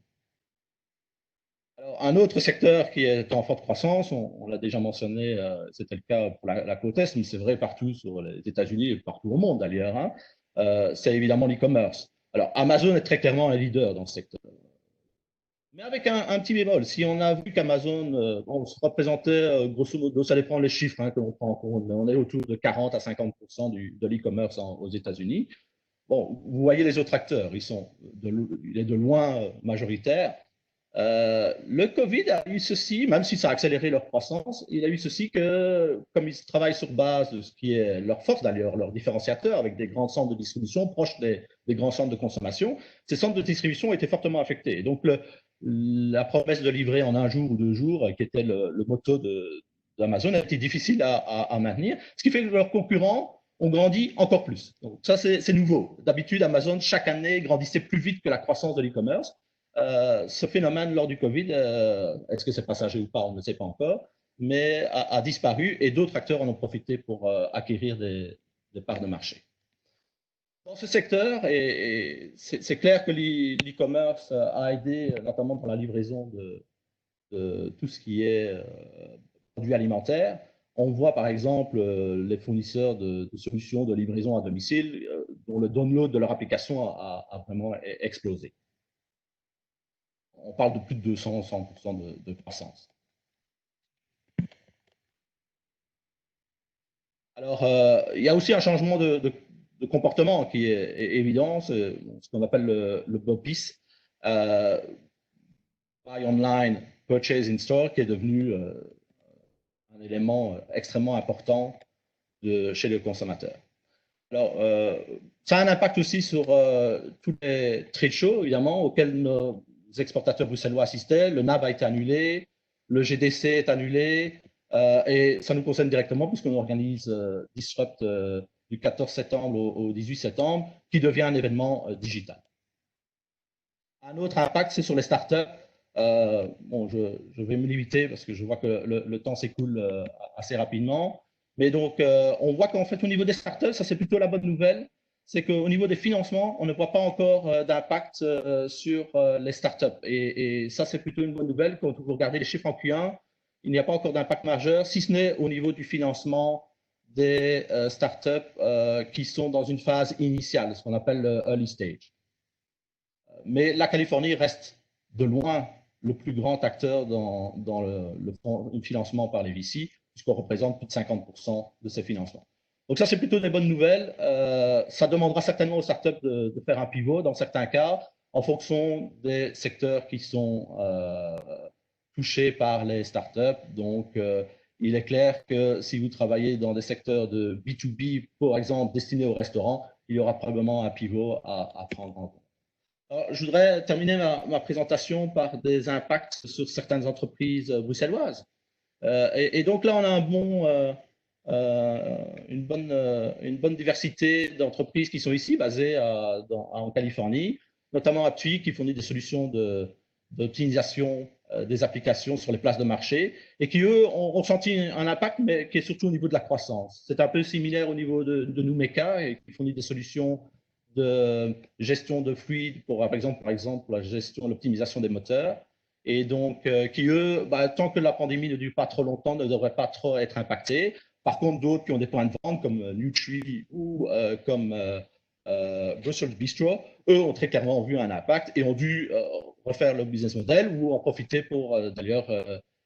Speaker 3: Alors, un autre secteur qui est en forte croissance, on l'a déjà mentionné, c'était le cas pour la côte Est, mais c'est vrai partout sur les États-Unis et partout au monde d'ailleurs, hein, c'est évidemment l'e-commerce. Alors, Amazon est très clairement un leader dans ce secteur. Mais avec un petit bémol, si on a vu qu'Amazon on se représentait, grosso modo, ça dépend les chiffres hein, que l'on prend en compte, mais on est autour de 40 à 50% de l'e-commerce aux États-Unis. Bon, vous voyez les autres acteurs, il est de loin majoritaire. Le Covid a eu ceci, même si ça a accéléré leur croissance, il a eu ceci que, comme ils travaillent sur base de ce qui est leur force d'ailleurs, leur différenciateur, avec des grands centres de distribution proches des grands centres de consommation, ces centres de distribution étaient fortement affectés. Et donc, la promesse de livrer en un jour ou 2 jours, qui était le motto d'Amazon, a été difficile à maintenir, ce qui fait que leurs concurrents ont grandi encore plus. Donc, ça, c'est nouveau. D'habitude, Amazon, chaque année, grandissait plus vite que la croissance de l'e-commerce. Ce phénomène lors du Covid, est-ce que c'est passager ou pas, on ne sait pas encore, mais a disparu et d'autres acteurs en ont profité pour acquérir des parts de marché. Dans ce secteur, et c'est clair que l'e-commerce a aidé notamment dans la livraison de tout ce qui est produits alimentaires. On voit par exemple les fournisseurs de solutions de livraison à domicile dont le download de leur application a vraiment explosé. On parle de plus de 200% de croissance. Alors, il y a aussi un changement de comportement qui est évident, ce qu'on appelle le BOPIS, Buy Online, Purchase in Store, qui est devenu un élément extrêmement important chez le consommateur. Alors, ça a un impact aussi sur tous les trade shows, évidemment, auxquels nos exportateurs bruxellois assistaient. Le NAB a été annulé, le GDC est annulé, et ça nous concerne directement puisqu'on organise Disrupt du 14 septembre au 18 septembre, qui devient un événement digital. Un autre impact, c'est sur les startups. Bon, je vais me limiter parce que je vois que le temps s'écoule assez rapidement. Mais donc, on voit qu'en fait, au niveau des startups, ça c'est plutôt la bonne nouvelle, c'est qu'au niveau des financements, on ne voit pas encore d'impact sur les startups. Et ça, c'est plutôt une bonne nouvelle. Quand vous regardez les chiffres en Q1, il n'y a pas encore d'impact majeur, si ce n'est au niveau du financement des startups qui sont dans une phase initiale, ce qu'on appelle le early stage. Mais la Californie reste de loin le plus grand acteur dans le financement par les VC, puisqu'on représente plus de 50% de ces financements. Donc ça, c'est plutôt des bonnes nouvelles. Ça demandera certainement aux startups de faire un pivot dans certains cas. en fonction des secteurs qui sont touchés par les startups. Donc, il est clair que si vous travaillez dans des secteurs de B2B, par exemple, destinés aux restaurants, il y aura probablement un pivot à prendre en compte. Alors, je voudrais terminer ma présentation par des impacts sur certaines entreprises bruxelloises. Et donc là, on a une bonne diversité d'entreprises qui sont ici, basées en Californie, notamment à TUI, qui fournit des solutions d'optimisation des applications sur les places de marché et qui, eux, ont ressenti un impact, mais qui est surtout au niveau de la croissance. C'est un peu similaire au niveau de Numeka, et qui fournit des solutions de gestion de fluides pour, par exemple, la gestion, l'optimisation des moteurs. Et donc, qui, eux, tant que la pandémie ne dure pas trop longtemps, ne devraient pas trop être impactés. Par contre, d'autres qui ont des points de vente, comme Nutri ou comme Brussels Bistro, eux ont très clairement vu un impact et ont dû refaire leur business model ou en profiter pour d'ailleurs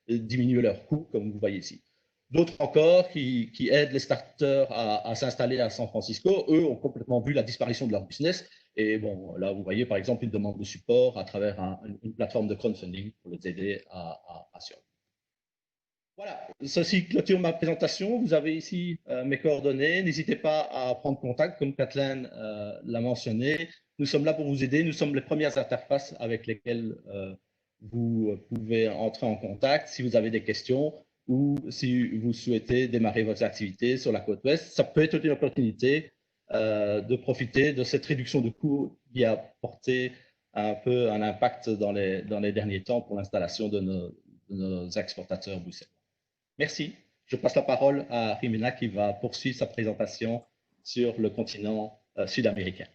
Speaker 3: diminuer leurs coûts, comme vous voyez ici. D'autres encore qui aident les starters à s'installer à San Francisco, eux ont complètement vu la disparition de leur business. Et bon, là, vous voyez par exemple une demande de support à travers une plateforme de crowdfunding pour les aider à survivre. Voilà, ceci clôture ma présentation. Vous avez ici mes coordonnées. N'hésitez pas à prendre contact, comme Kathleen l'a mentionné. Nous sommes là pour vous aider. Nous sommes les premières interfaces avec lesquelles vous pouvez entrer en contact si vous avez des questions ou si vous souhaitez démarrer votre activité sur la côte ouest. Ça peut être une opportunité de profiter de cette réduction de coûts qui a porté un peu un impact dans les derniers temps pour l'installation de nos exportateurs bruxellois. Merci. Je passe la parole à Jimena qui va poursuivre sa présentation sur le continent sud-américain.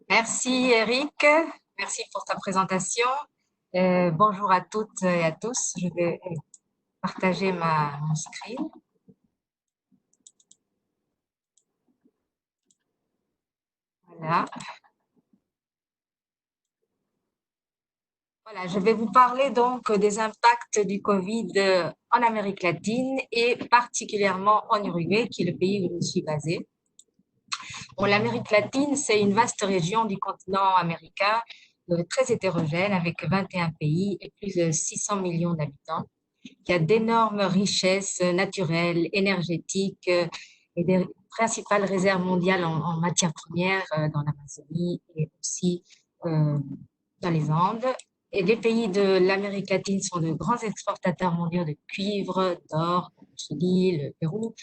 Speaker 4: Merci Eric, merci pour ta présentation. Bonjour à toutes et à tous. Je vais partager mon screen. Voilà. Voilà, je vais vous parler donc des impacts du Covid en Amérique latine et particulièrement en Uruguay, qui est le pays où je suis basée. Bon, l'Amérique latine, c'est une vaste région du continent américain, très hétérogène, avec 21 pays et plus de 600 millions d'habitants, qui a d'énormes richesses naturelles, énergétiques et des principales réserves mondiales en matières premières dans l'Amazonie et aussi dans les Andes. Et les pays de l'Amérique latine sont de grands exportateurs mondiaux de cuivre, d'or, le Chili, le Pérou,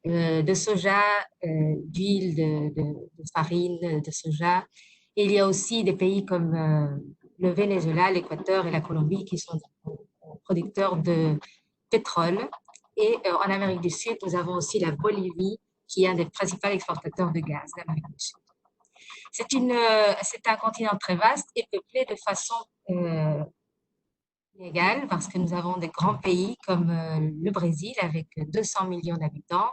Speaker 4: de soja, d'huile, de farine, de soja. Et il y a aussi des pays comme le Venezuela, l'Équateur et la Colombie qui sont producteurs de pétrole. Et en Amérique du Sud, nous avons aussi la Bolivie qui est un des principaux exportateurs de gaz d'Amérique du Sud. C'est un continent très vaste et peuplé de façon inégale parce que nous avons des grands pays comme le Brésil avec 200 millions d'habitants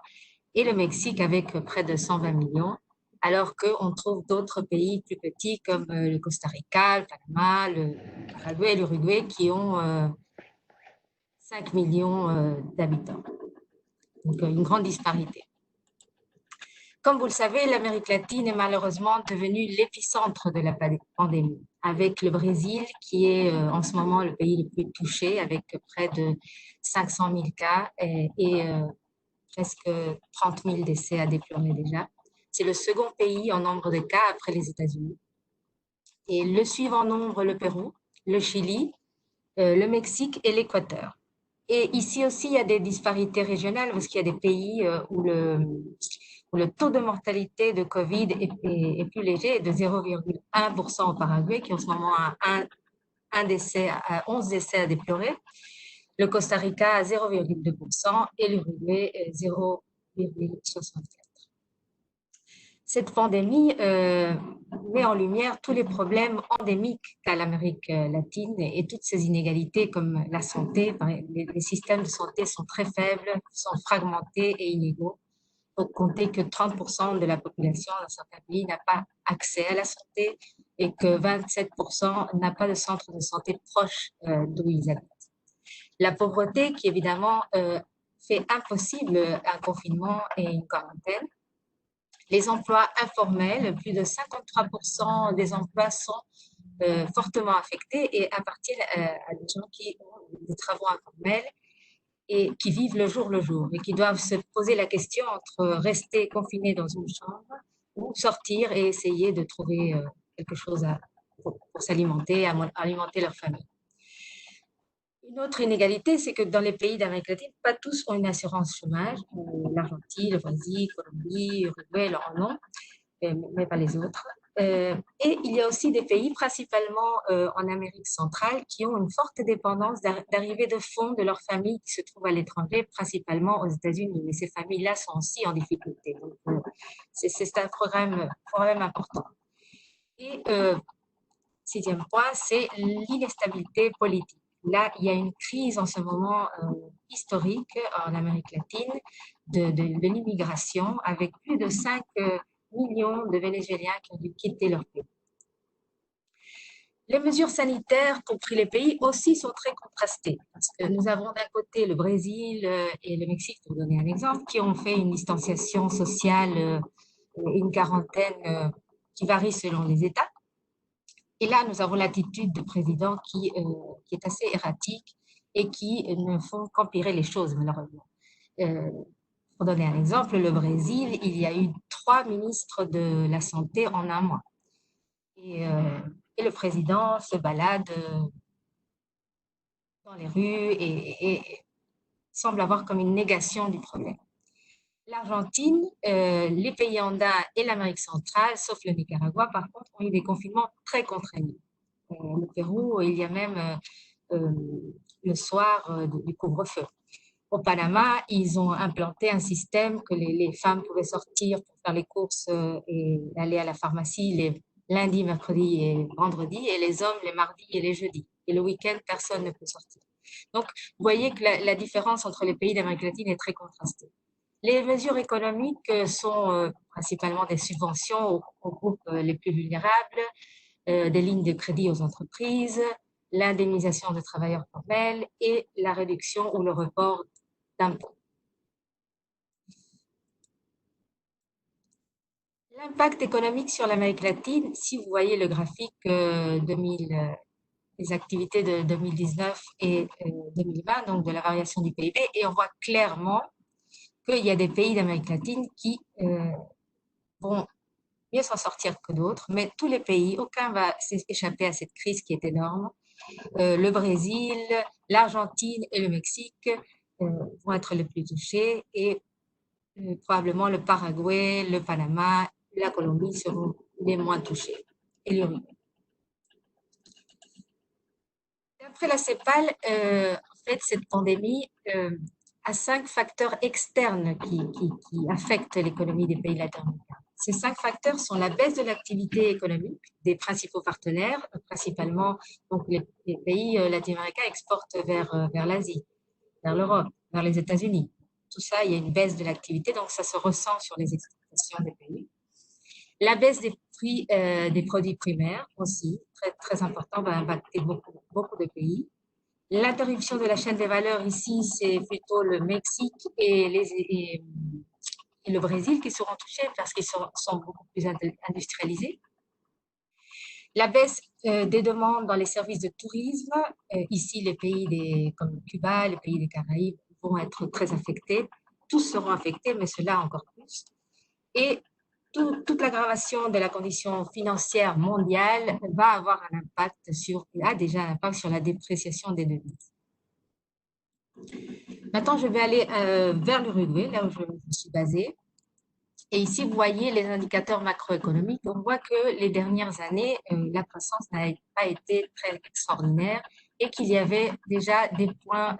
Speaker 4: et le Mexique avec près de 120 millions, alors qu'on trouve d'autres pays plus petits comme le Costa Rica, le Panama, le Paraguay et l'Uruguay qui ont 5 millions d'habitants. Donc une grande disparité. Comme vous le savez, l'Amérique latine est malheureusement devenue l'épicentre de la pandémie, avec le Brésil qui est en ce moment le pays le plus touché, avec près de 500 000 cas et presque 30 000 décès à déplorer déjà. C'est le second pays en nombre de cas après les États-Unis. Et le suivent en nombre le Pérou, le Chili, le Mexique et l'Équateur. Et ici aussi, il y a des disparités régionales parce qu'il y a des pays où le taux de mortalité de Covid est plus léger, de 0,1% au Paraguay, qui en ce moment a 11 décès à déplorer. Le Costa Rica à 0,2% et l'Uruguay 0,64%. Cette pandémie met en lumière tous les problèmes endémiques qu'a l'Amérique latine et toutes ces inégalités comme la santé. Les systèmes de santé sont très faibles, sont fragmentés et inégaux. Il faut compter que 30% de la population dans certains pays n'a pas accès à la santé et que 27% n'a pas de centre de santé proche d'où ils habitent. La pauvreté qui évidemment fait impossible un confinement et une quarantaine. Les emplois informels, plus de 53% des emplois sont fortement affectés et appartiennent à des gens qui ont des travaux informels et qui vivent le jour et qui doivent se poser la question entre rester confinés dans une chambre ou sortir et essayer de trouver quelque chose pour s'alimenter, alimenter leur famille. Une autre inégalité, c'est que dans les pays d'Amérique latine, pas tous ont une assurance chômage. L'Argentine, le Brésil, Colombie, Uruguay leur en ont, mais pas les autres. Et il y a aussi des pays, principalement en Amérique centrale, qui ont une forte dépendance d'arrivée de fonds de leurs familles qui se trouvent à l'étranger, principalement aux États-Unis. Mais ces familles-là sont aussi en difficulté. Donc, c'est un problème important. Et sixième point, c'est l'instabilité politique. Là, il y a une crise en ce moment historique en Amérique latine de l'immigration, avec plus de 5 millions de Vénézuéliens qui ont dû quitter leur pays. Les mesures sanitaires pour les pays aussi sont très contrastées. Parce que nous avons d'un côté le Brésil et le Mexique, pour donner un exemple, qui ont fait une distanciation sociale et une quarantaine qui varie selon les États. Et là, nous avons l'attitude de président qui est assez erratique et qui ne font qu'empirer les choses, malheureusement. Pour donner un exemple, le Brésil, il y a eu 3 ministres de la Santé en un mois. Et le président se balade dans les rues et semble avoir comme une négation du problème. L'Argentine, les pays andins et l'Amérique centrale, sauf le Nicaragua, par contre, ont eu des confinements très contraignants. Le Pérou, il y a même le soir du couvre-feu. Au Panama, ils ont implanté un système que les femmes pouvaient sortir pour faire les courses et aller à la pharmacie les lundis, mercredis et vendredis, et les hommes les mardis et les jeudis. Et le week-end, personne ne peut sortir. Donc, vous voyez que la différence entre les pays d'Amérique latine est très contrastée. Les mesures économiques sont principalement des subventions aux groupes les plus vulnérables, des lignes de crédit aux entreprises, l'indemnisation des travailleurs formels et la réduction ou le report d'impôts. L'impact économique sur l'Amérique latine, si vous voyez le graphique des activités de 2019 et 2020, donc de la variation du PIB, et on voit clairement qu'il y a des pays d'Amérique latine qui vont mieux s'en sortir que d'autres, mais tous les pays, aucun va s'échapper à cette crise qui est énorme. Le Brésil, l'Argentine et le Mexique vont être les plus touchés et probablement le Paraguay, le Panama, la Colombie seront les moins touchés et l'Uruguay. D'après la CEPAL, en fait, cette pandémie a 5 facteurs externes qui affectent l'économie des pays latino-américains. Ces 5 facteurs sont la baisse de l'activité économique des principaux partenaires, principalement donc les pays latino-américains exportent vers l'Asie, vers l'Europe, vers les États-Unis. Tout ça, il y a une baisse de l'activité, donc ça se ressent sur les exportations des pays. La baisse des prix des produits primaires aussi, très, très important, va impacter beaucoup de pays. L'interruption de la chaîne des valeurs ici, c'est plutôt le Mexique et le Brésil qui seront touchés parce qu'ils sont beaucoup plus industrialisés. La baisse des demandes dans les services de tourisme, ici les pays comme Cuba, les pays des Caraïbes vont être très affectés. Tous seront affectés, mais ceux-là encore plus. Et toute l'aggravation de la condition financière mondiale va avoir un impact a déjà un impact sur la dépréciation des devises. Maintenant, je vais aller vers l'Uruguay, là où je suis basée. Et ici, vous voyez les indicateurs macroéconomiques. On voit que les dernières années, la croissance n'a pas été très extraordinaire et qu'il y avait déjà des points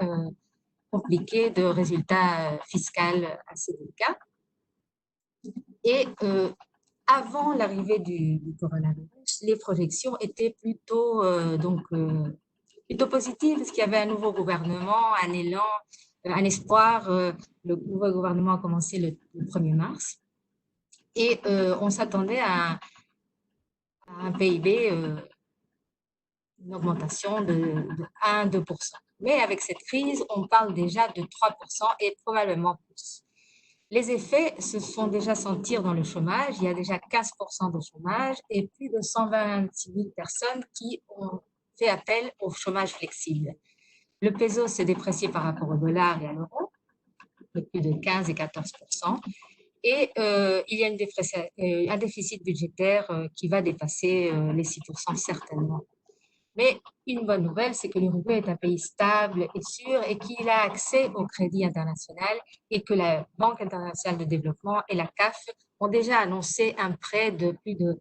Speaker 4: compliqués de résultats fiscaux assez délicats. Et avant l'arrivée du coronavirus, les projections étaient plutôt positives parce qu'il y avait un nouveau gouvernement, un élan, un espoir. Le nouveau gouvernement a commencé le 1er mars et on s'attendait à un PIB, une augmentation de 1-2%. Mais avec cette crise, on parle déjà de 3% et probablement plus. Les effets se font déjà sentir dans le chômage. Il y a déjà 15% de chômage et plus de 126 000 personnes qui ont fait appel au chômage flexible. Le peso s'est déprécié par rapport au dollar et à l'euro, de plus de 15 et 14%. Et il y a un déficit budgétaire qui va dépasser les 6% certainement. Mais une bonne nouvelle, c'est que l'Uruguay est un pays stable et sûr et qu'il a accès au crédit international et que la Banque internationale de développement et la CAF ont déjà annoncé un prêt de plus de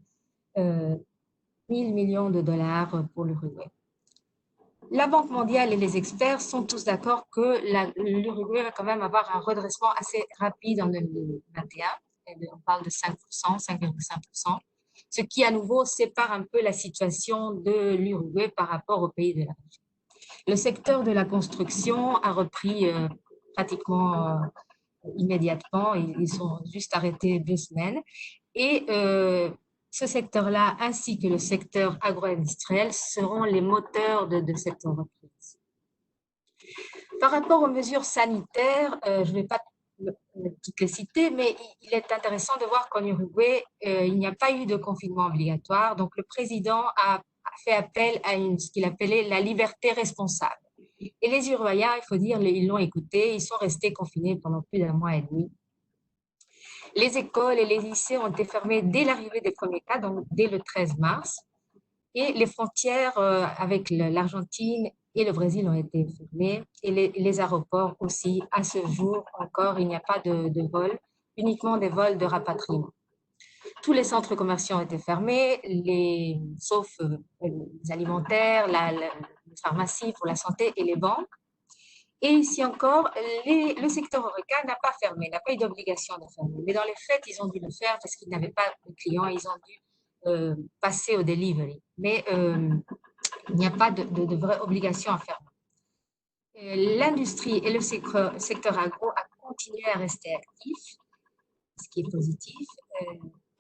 Speaker 4: 1 000 millions de dollars pour l'Uruguay. La Banque mondiale et les experts sont tous d'accord que l'Uruguay va quand même avoir un redressement assez rapide en 2021. On parle de 5%, 5,5%. Ce qui, à nouveau, sépare un peu la situation de l'Uruguay par rapport aux pays de la région. Le secteur de la construction a repris pratiquement immédiatement. Ils sont juste arrêtés 2 semaines. Et ce secteur-là, ainsi que le secteur agro-industriel, seront les moteurs de cette reprise. Par rapport aux mesures sanitaires, je ne vais pas toutes les citer, mais il est intéressant de voir qu'en Uruguay, il n'y a pas eu de confinement obligatoire. Donc, le président a fait appel à ce qu'il appelait la liberté responsable. Et les Uruguayens, il faut dire, ils l'ont écouté, ils sont restés confinés pendant plus d'1 mois et demi. Les écoles et les lycées ont été fermés dès l'arrivée des premiers cas, donc dès le 13 mars. Et les frontières avec l'Argentine et le Brésil ont été fermés et les aéroports aussi. À ce jour encore, il n'y a pas de vol, uniquement des vols de rapatriement. Tous les centres commerciaux ont été fermés, sauf les alimentaires, les pharmacies pour la santé et les banques. Et ici encore, le secteur Horeca n'a pas fermé, n'a pas eu d'obligation de fermer. Mais dans les faits, ils ont dû le faire parce qu'ils n'avaient pas de clients, ils ont dû passer au delivery. Mais il n'y a pas de vraie obligation à fermer. L'industrie et le secteur agro a continué à rester actifs, ce qui est positif.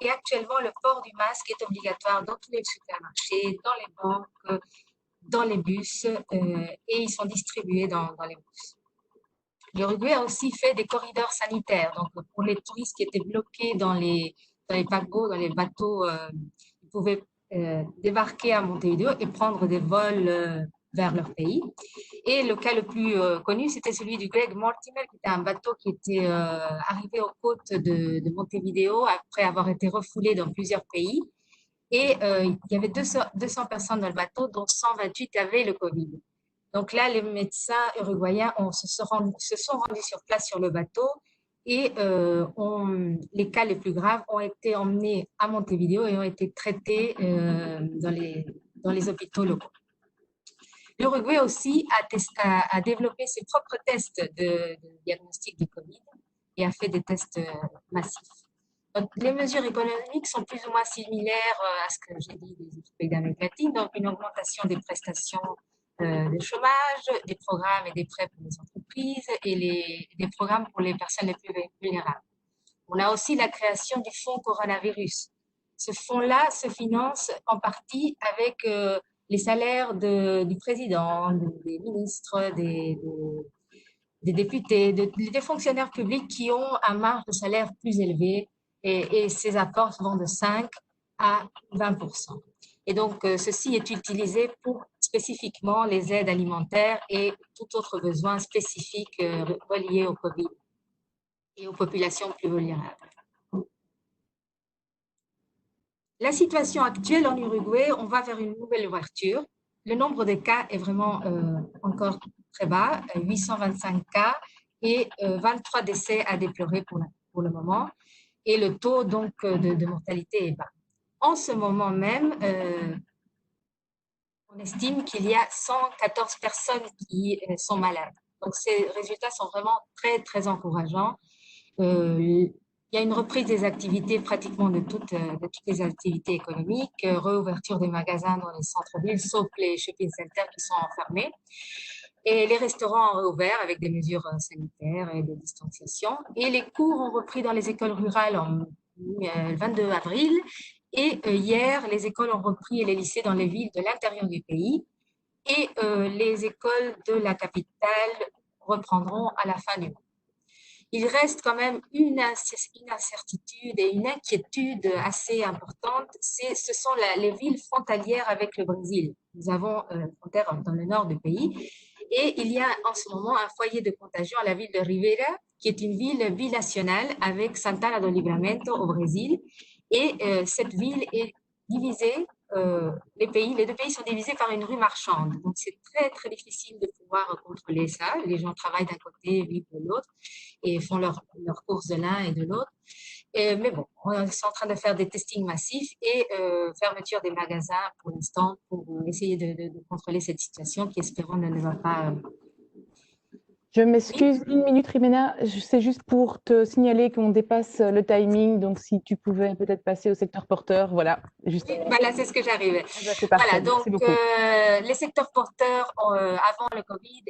Speaker 4: Et actuellement, le port du masque est obligatoire dans tous les supermarchés, dans les banques, dans les bus, et ils sont distribués dans les bus. L'Uruguay a aussi fait des corridors sanitaires. Donc, pour les touristes qui étaient bloqués dans les paquebots, dans les bateaux, ils pouvaient débarquer à Montevideo et prendre des vols vers leur pays. Et le cas le plus connu, c'était celui du Greg Mortimer, qui était un bateau qui était arrivé aux côtes de Montevideo après avoir été refoulé dans plusieurs pays. Et il y avait 200 personnes dans le bateau, dont 128 avaient le Covid. Donc là, les médecins uruguayens se sont rendus sur place sur le bateau et les cas les plus graves ont été emmenés à Montevideo et ont été traités dans les hôpitaux locaux. L'Uruguay aussi a développé ses propres tests de diagnostic du Covid et a fait des tests massifs. Donc, les mesures économiques sont plus ou moins similaires à ce que j'ai dit des autres pays d'Amérique latine, donc une augmentation des prestations de chômage, des programmes et des prêts pour les entreprises et des programmes pour les personnes les plus vulnérables. On a aussi la création du fonds coronavirus. Ce fonds-là se finance en partie avec les salaires du président, des ministres, des députés, des fonctionnaires publics qui ont un marge de salaire plus élevé et ces apports vont de 5 à 20%. Et donc, ceci est utilisé pour spécifiquement les aides alimentaires et tout autre besoin spécifique relié au Covid et aux populations plus vulnérables. La situation actuelle en Uruguay, on va vers une nouvelle ouverture. Le nombre de cas est vraiment encore très bas, 825 cas et 23 décès à déplorer pour le moment. Et le taux donc de mortalité est bas. En ce moment même, on estime qu'il y a 114 personnes qui sont malades. Donc, ces résultats sont vraiment très, très encourageants. Il y a une reprise des activités pratiquement de toutes les activités économiques, réouverture des magasins dans les centres-villes, sauf les shopping centers qui sont fermés. Et les restaurants ont réouvert avec des mesures sanitaires et de distanciation. Et les cours ont repris dans les écoles rurales le 22 avril. Et hier, les écoles ont repris et les lycées dans les villes de l'intérieur du pays. Et les écoles de la capitale reprendront à la fin du mois. il reste quand même une incertitude et une inquiétude assez importante. Ce sont les villes frontalières avec le Brésil. Nous avons une frontière dans le nord du pays et il y a en ce moment un foyer de contagion à la ville de Ribeira, qui est une ville binationale avec Santana do Livramento au Brésil. Et cette ville est divisée, les deux pays sont divisés par une rue marchande. Donc c'est très très difficile de pouvoir contrôler ça. Les gens travaillent d'un côté, vivent de l'autre et font leurs courses de l'un et de l'autre. Mais bon, on est en train de faire des testings massifs et fermeture des magasins pour l'instant pour essayer de contrôler cette situation qui, espérons, ne va pas.
Speaker 1: Je m'excuse, une minute, Rimena. C'est juste pour te signaler qu'on dépasse le timing. Donc, si tu pouvais peut-être passer au secteur porteur, voilà. Juste.
Speaker 4: Oui, voilà, c'est ce que j'arrivais.
Speaker 1: C'est parfait.
Speaker 4: Voilà, donc
Speaker 1: Merci beaucoup.
Speaker 4: les secteurs porteurs avant le Covid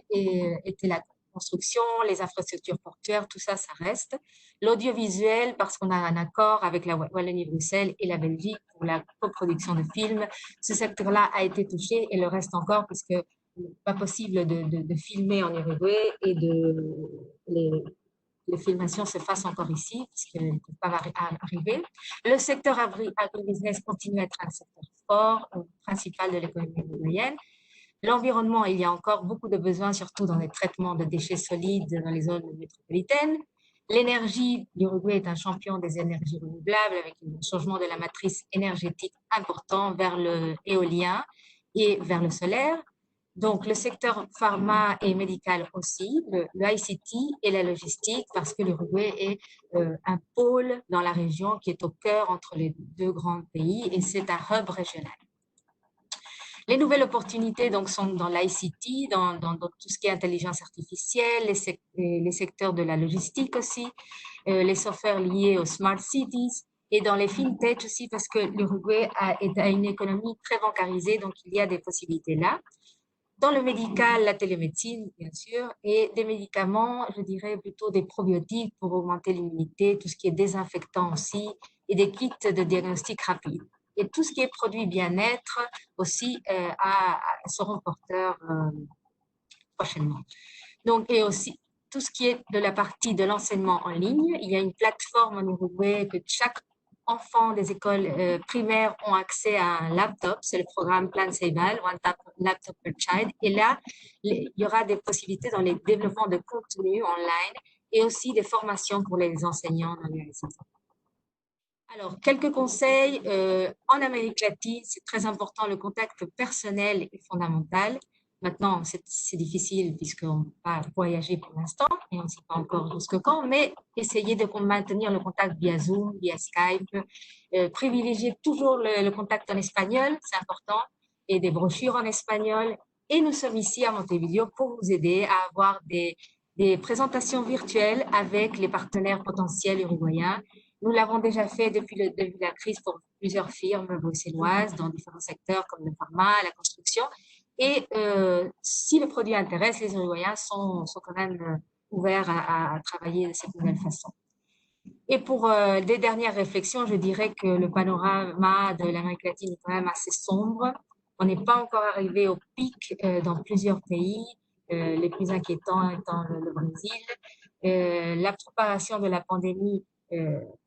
Speaker 4: étaient la construction, les infrastructures portuaires, tout ça, ça reste. L'audiovisuel, parce qu'on a un accord avec la Wallonie-Bruxelles et la Belgique pour la coproduction de films, ce secteur-là a été touché et le reste encore, puisque pas possible de filmer en Uruguay et les filmations se fassent encore ici, puisqu'elles ne peuvent pas arriver. Le secteur agribusiness continue à être un secteur fort, principal de l'économie uruguayenne. L'environnement, il y a encore beaucoup de besoins, surtout dans les traitements de déchets solides dans les zones métropolitaines. L'énergie, l'Uruguay est un champion des énergies renouvelables avec un changement de la matrice énergétique important vers l'éolien et vers le solaire. Donc, le secteur pharma et médical aussi, le ICT et la logistique, parce que l'Uruguay est un pôle dans la région qui est au cœur entre les deux grands pays et c'est un hub régional. Les nouvelles opportunités donc, sont dans l'ICT, dans tout ce qui est intelligence artificielle, les secteurs de la logistique aussi, les softwares liés aux smart cities et dans les fintech aussi parce que l'Uruguay a une économie très bancarisée, donc il y a des possibilités là. Dans le médical, la télémédecine, bien sûr, et des médicaments, je dirais plutôt des probiotiques pour augmenter l'immunité, tout ce qui est désinfectant aussi, et des kits de diagnostic rapide. Et tout ce qui est produit bien-être aussi seront porteurs prochainement. Donc, et aussi tout ce qui est de la partie de l'enseignement en ligne. Il y a une plateforme en Uruguay que chaque enfant des écoles primaires ont accès à un laptop. C'est le programme Plan Ceibal, One Laptop per Child. Et là, il y aura des possibilités dans les développements de contenu online et aussi des formations pour les enseignants dans l'université. Alors, quelques conseils. En Amérique latine, c'est très important, le contact personnel est fondamental. Maintenant, c'est difficile puisqu'on ne peut pas voyager pour l'instant et on ne sait pas encore jusqu'à quand, mais essayez de maintenir le contact via Zoom, via Skype. Privilégiez toujours le contact en espagnol, c'est important, et des brochures en espagnol. Et nous sommes ici à Montevideo pour vous aider à avoir des présentations virtuelles avec les partenaires potentiels uruguayens. Nous l'avons déjà fait depuis le début de la crise pour plusieurs firmes bruxelloises dans différents secteurs comme le pharma, la construction. Et si le produit intéresse, les Uruguayens sont quand même ouverts à travailler de cette nouvelle façon. Et pour des dernières réflexions, je dirais que le panorama de l'Amérique latine est quand même assez sombre. On n'est pas encore arrivé au pic dans plusieurs pays, les plus inquiétants étant le Brésil. La propagation de la pandémie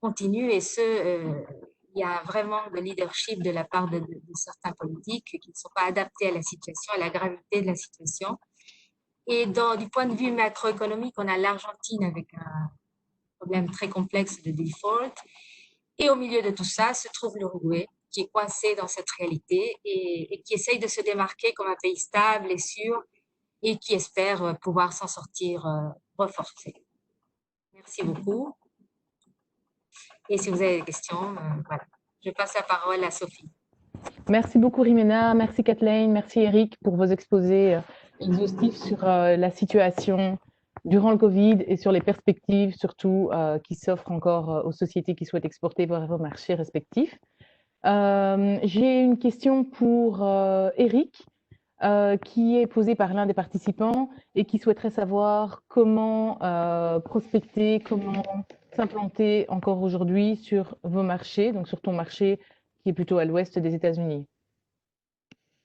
Speaker 4: continue et il y a vraiment de leadership de la part de certains politiques qui ne sont pas adaptés à la situation, à la gravité de la situation. Et du point de vue macroéconomique, on a l'Argentine avec un problème très complexe de default. Et au milieu de tout ça se trouve l'Uruguay, qui est coincé dans cette réalité et qui essaye de se démarquer comme un pays stable et sûr et qui espère pouvoir s'en sortir renforcé. Merci beaucoup. Et si vous avez des questions, voilà. Je passe la parole à Sophie.
Speaker 1: Merci beaucoup Rimena, merci Kathleen, merci Eric pour vos exposés exhaustifs sur la situation durant le Covid et sur les perspectives surtout qui s'offrent encore aux sociétés qui souhaitent exporter vers vos marchés respectifs. J'ai une question pour Eric qui est posée par l'un des participants et qui souhaiterait savoir comment prospecter, comment s'implanter encore aujourd'hui sur vos marchés, donc sur ton marché qui est plutôt à l'ouest des États-Unis.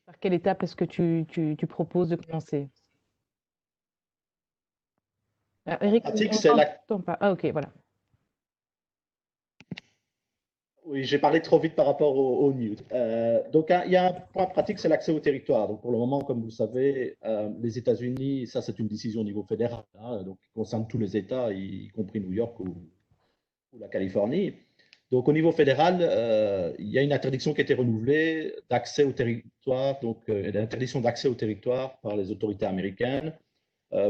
Speaker 1: Par quelle étape est-ce que tu proposes de commencer? Eric,
Speaker 3: pratique,
Speaker 1: on
Speaker 3: c'est la...
Speaker 1: t'entend pas. Ah, ok, voilà.
Speaker 3: Oui, j'ai parlé trop vite par rapport au news. Donc, il y a un point pratique, c'est l'accès au territoire. Donc, pour le moment, comme vous le savez, les États-Unis, ça, c'est une décision au niveau fédéral, hein, donc qui concerne tous les États, y compris New York ou la Californie. Donc, au niveau fédéral, il y a une interdiction qui a été renouvelée d'accès au territoire, donc l'interdiction d'accès au territoire par les autorités américaines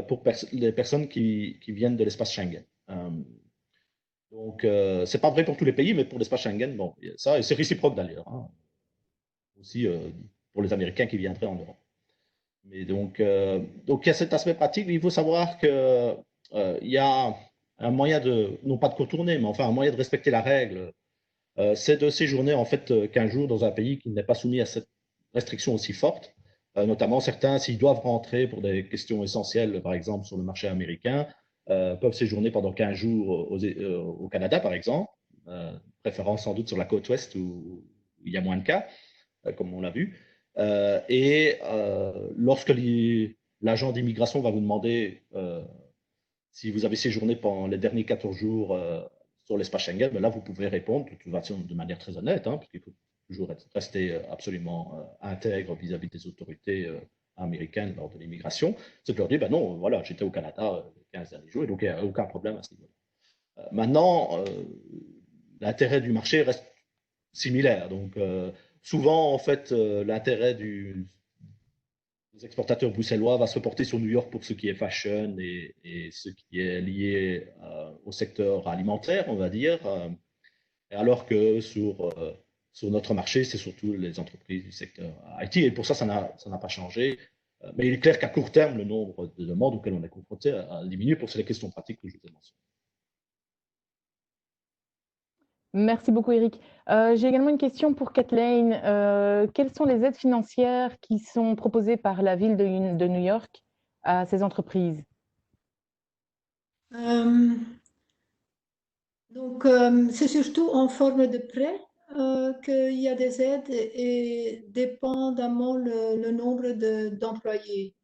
Speaker 3: pour les personnes qui viennent de l'espace Schengen. Donc, c'est pas vrai pour tous les pays, mais pour l'espace Schengen, bon, ça, c'est réciproque d'ailleurs, hein, aussi pour les Américains qui viendraient en Europe. Mais donc il y a cet aspect pratique. Il faut savoir que il y a un moyen de, non pas de contourner, mais enfin un moyen de respecter la règle, c'est de séjourner en fait 15 jours dans un pays qui n'est pas soumis à cette restriction aussi forte. Notamment certains, s'ils doivent rentrer pour des questions essentielles, par exemple sur le marché américain, peuvent séjourner pendant 15 jours au Canada, par exemple, préférence sans doute sur la côte ouest où il y a moins de cas, comme on l'a vu. Lorsque l'agent d'immigration va vous demander si vous avez séjourné pendant les derniers 14 jours sur l'espace Schengen, ben là, vous pouvez répondre de manière très honnête, hein, parce qu'il faut toujours rester absolument intègre vis-à-vis des autorités américaines lors de l'immigration. C'est de leur dire, ben non, voilà, j'étais au Canada les 15 derniers jours, et donc il n'y a aucun problème à ce niveau-là. Maintenant, l'intérêt du marché reste similaire. Donc, souvent, en fait, l'intérêt des exportateurs bruxellois va se porter sur New York pour ce qui est fashion et ce qui est lié au secteur alimentaire, on va dire, alors que sur notre marché, c'est surtout les entreprises du secteur IT. Et pour ça, ça n'a pas changé. Mais il est clair qu'à court terme, le nombre de demandes auxquelles on est confronté a diminué pour ces questions pratiques que je vous ai mentionnées.
Speaker 1: Merci beaucoup, Eric. J'ai également une question pour Kathleen. Quelles sont les aides financières qui sont proposées par la ville de New York à ces entreprises?
Speaker 2: C'est surtout en forme de prêt qu'il y a des aides et dépendamment le nombre d'employés.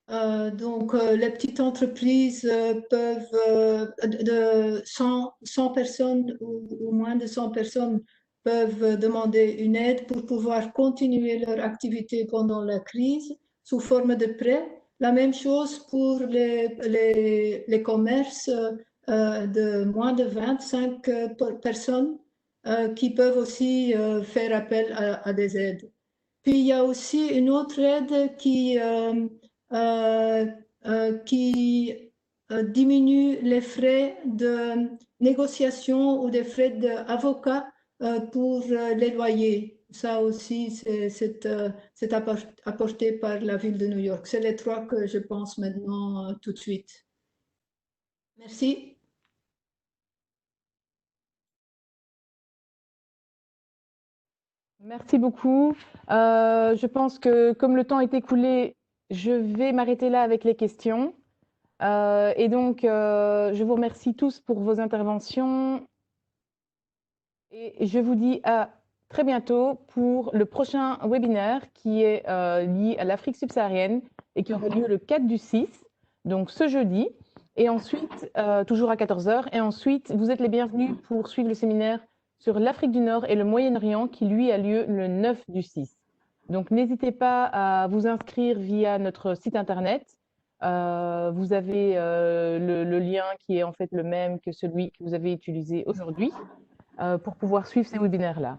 Speaker 2: Les petites entreprises peuvent, de 100 personnes ou moins de 100 personnes peuvent demander une aide pour pouvoir continuer leur activité pendant la crise sous forme de prêt. La même chose pour les commerces de moins de 25 personnes qui peuvent aussi faire appel à des aides. Puis il y a aussi une autre aide qui diminue les frais de négociation ou des frais d'avocat pour les loyers. Ça aussi, c'est apporté par la ville de New York. C'est les trois que je pense maintenant tout de suite. Merci.
Speaker 1: Merci beaucoup. Je pense que comme le temps est écoulé, je vais m'arrêter là avec les questions. Je vous remercie tous pour vos interventions et je vous dis à très bientôt pour le prochain webinaire qui est lié à l'Afrique subsaharienne et qui aura lieu le 4/6, donc ce jeudi. Et ensuite, toujours à 14 h. Et ensuite, vous êtes les bienvenus pour suivre le séminaire sur l'Afrique du Nord et le Moyen-Orient qui, lui, a lieu le 9/6. Donc, n'hésitez pas à vous inscrire via notre site internet. Vous avez le lien qui est en fait le même que celui que vous avez utilisé aujourd'hui pour pouvoir suivre ces webinaires-là.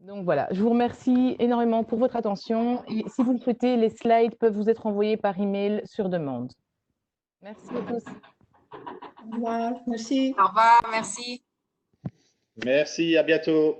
Speaker 1: Donc voilà, je vous remercie énormément pour votre attention. Et si vous le souhaitez, les slides peuvent vous être envoyés par email sur demande. Merci à tous.
Speaker 2: Au revoir, merci.
Speaker 4: Au revoir, merci.
Speaker 3: Merci, à bientôt.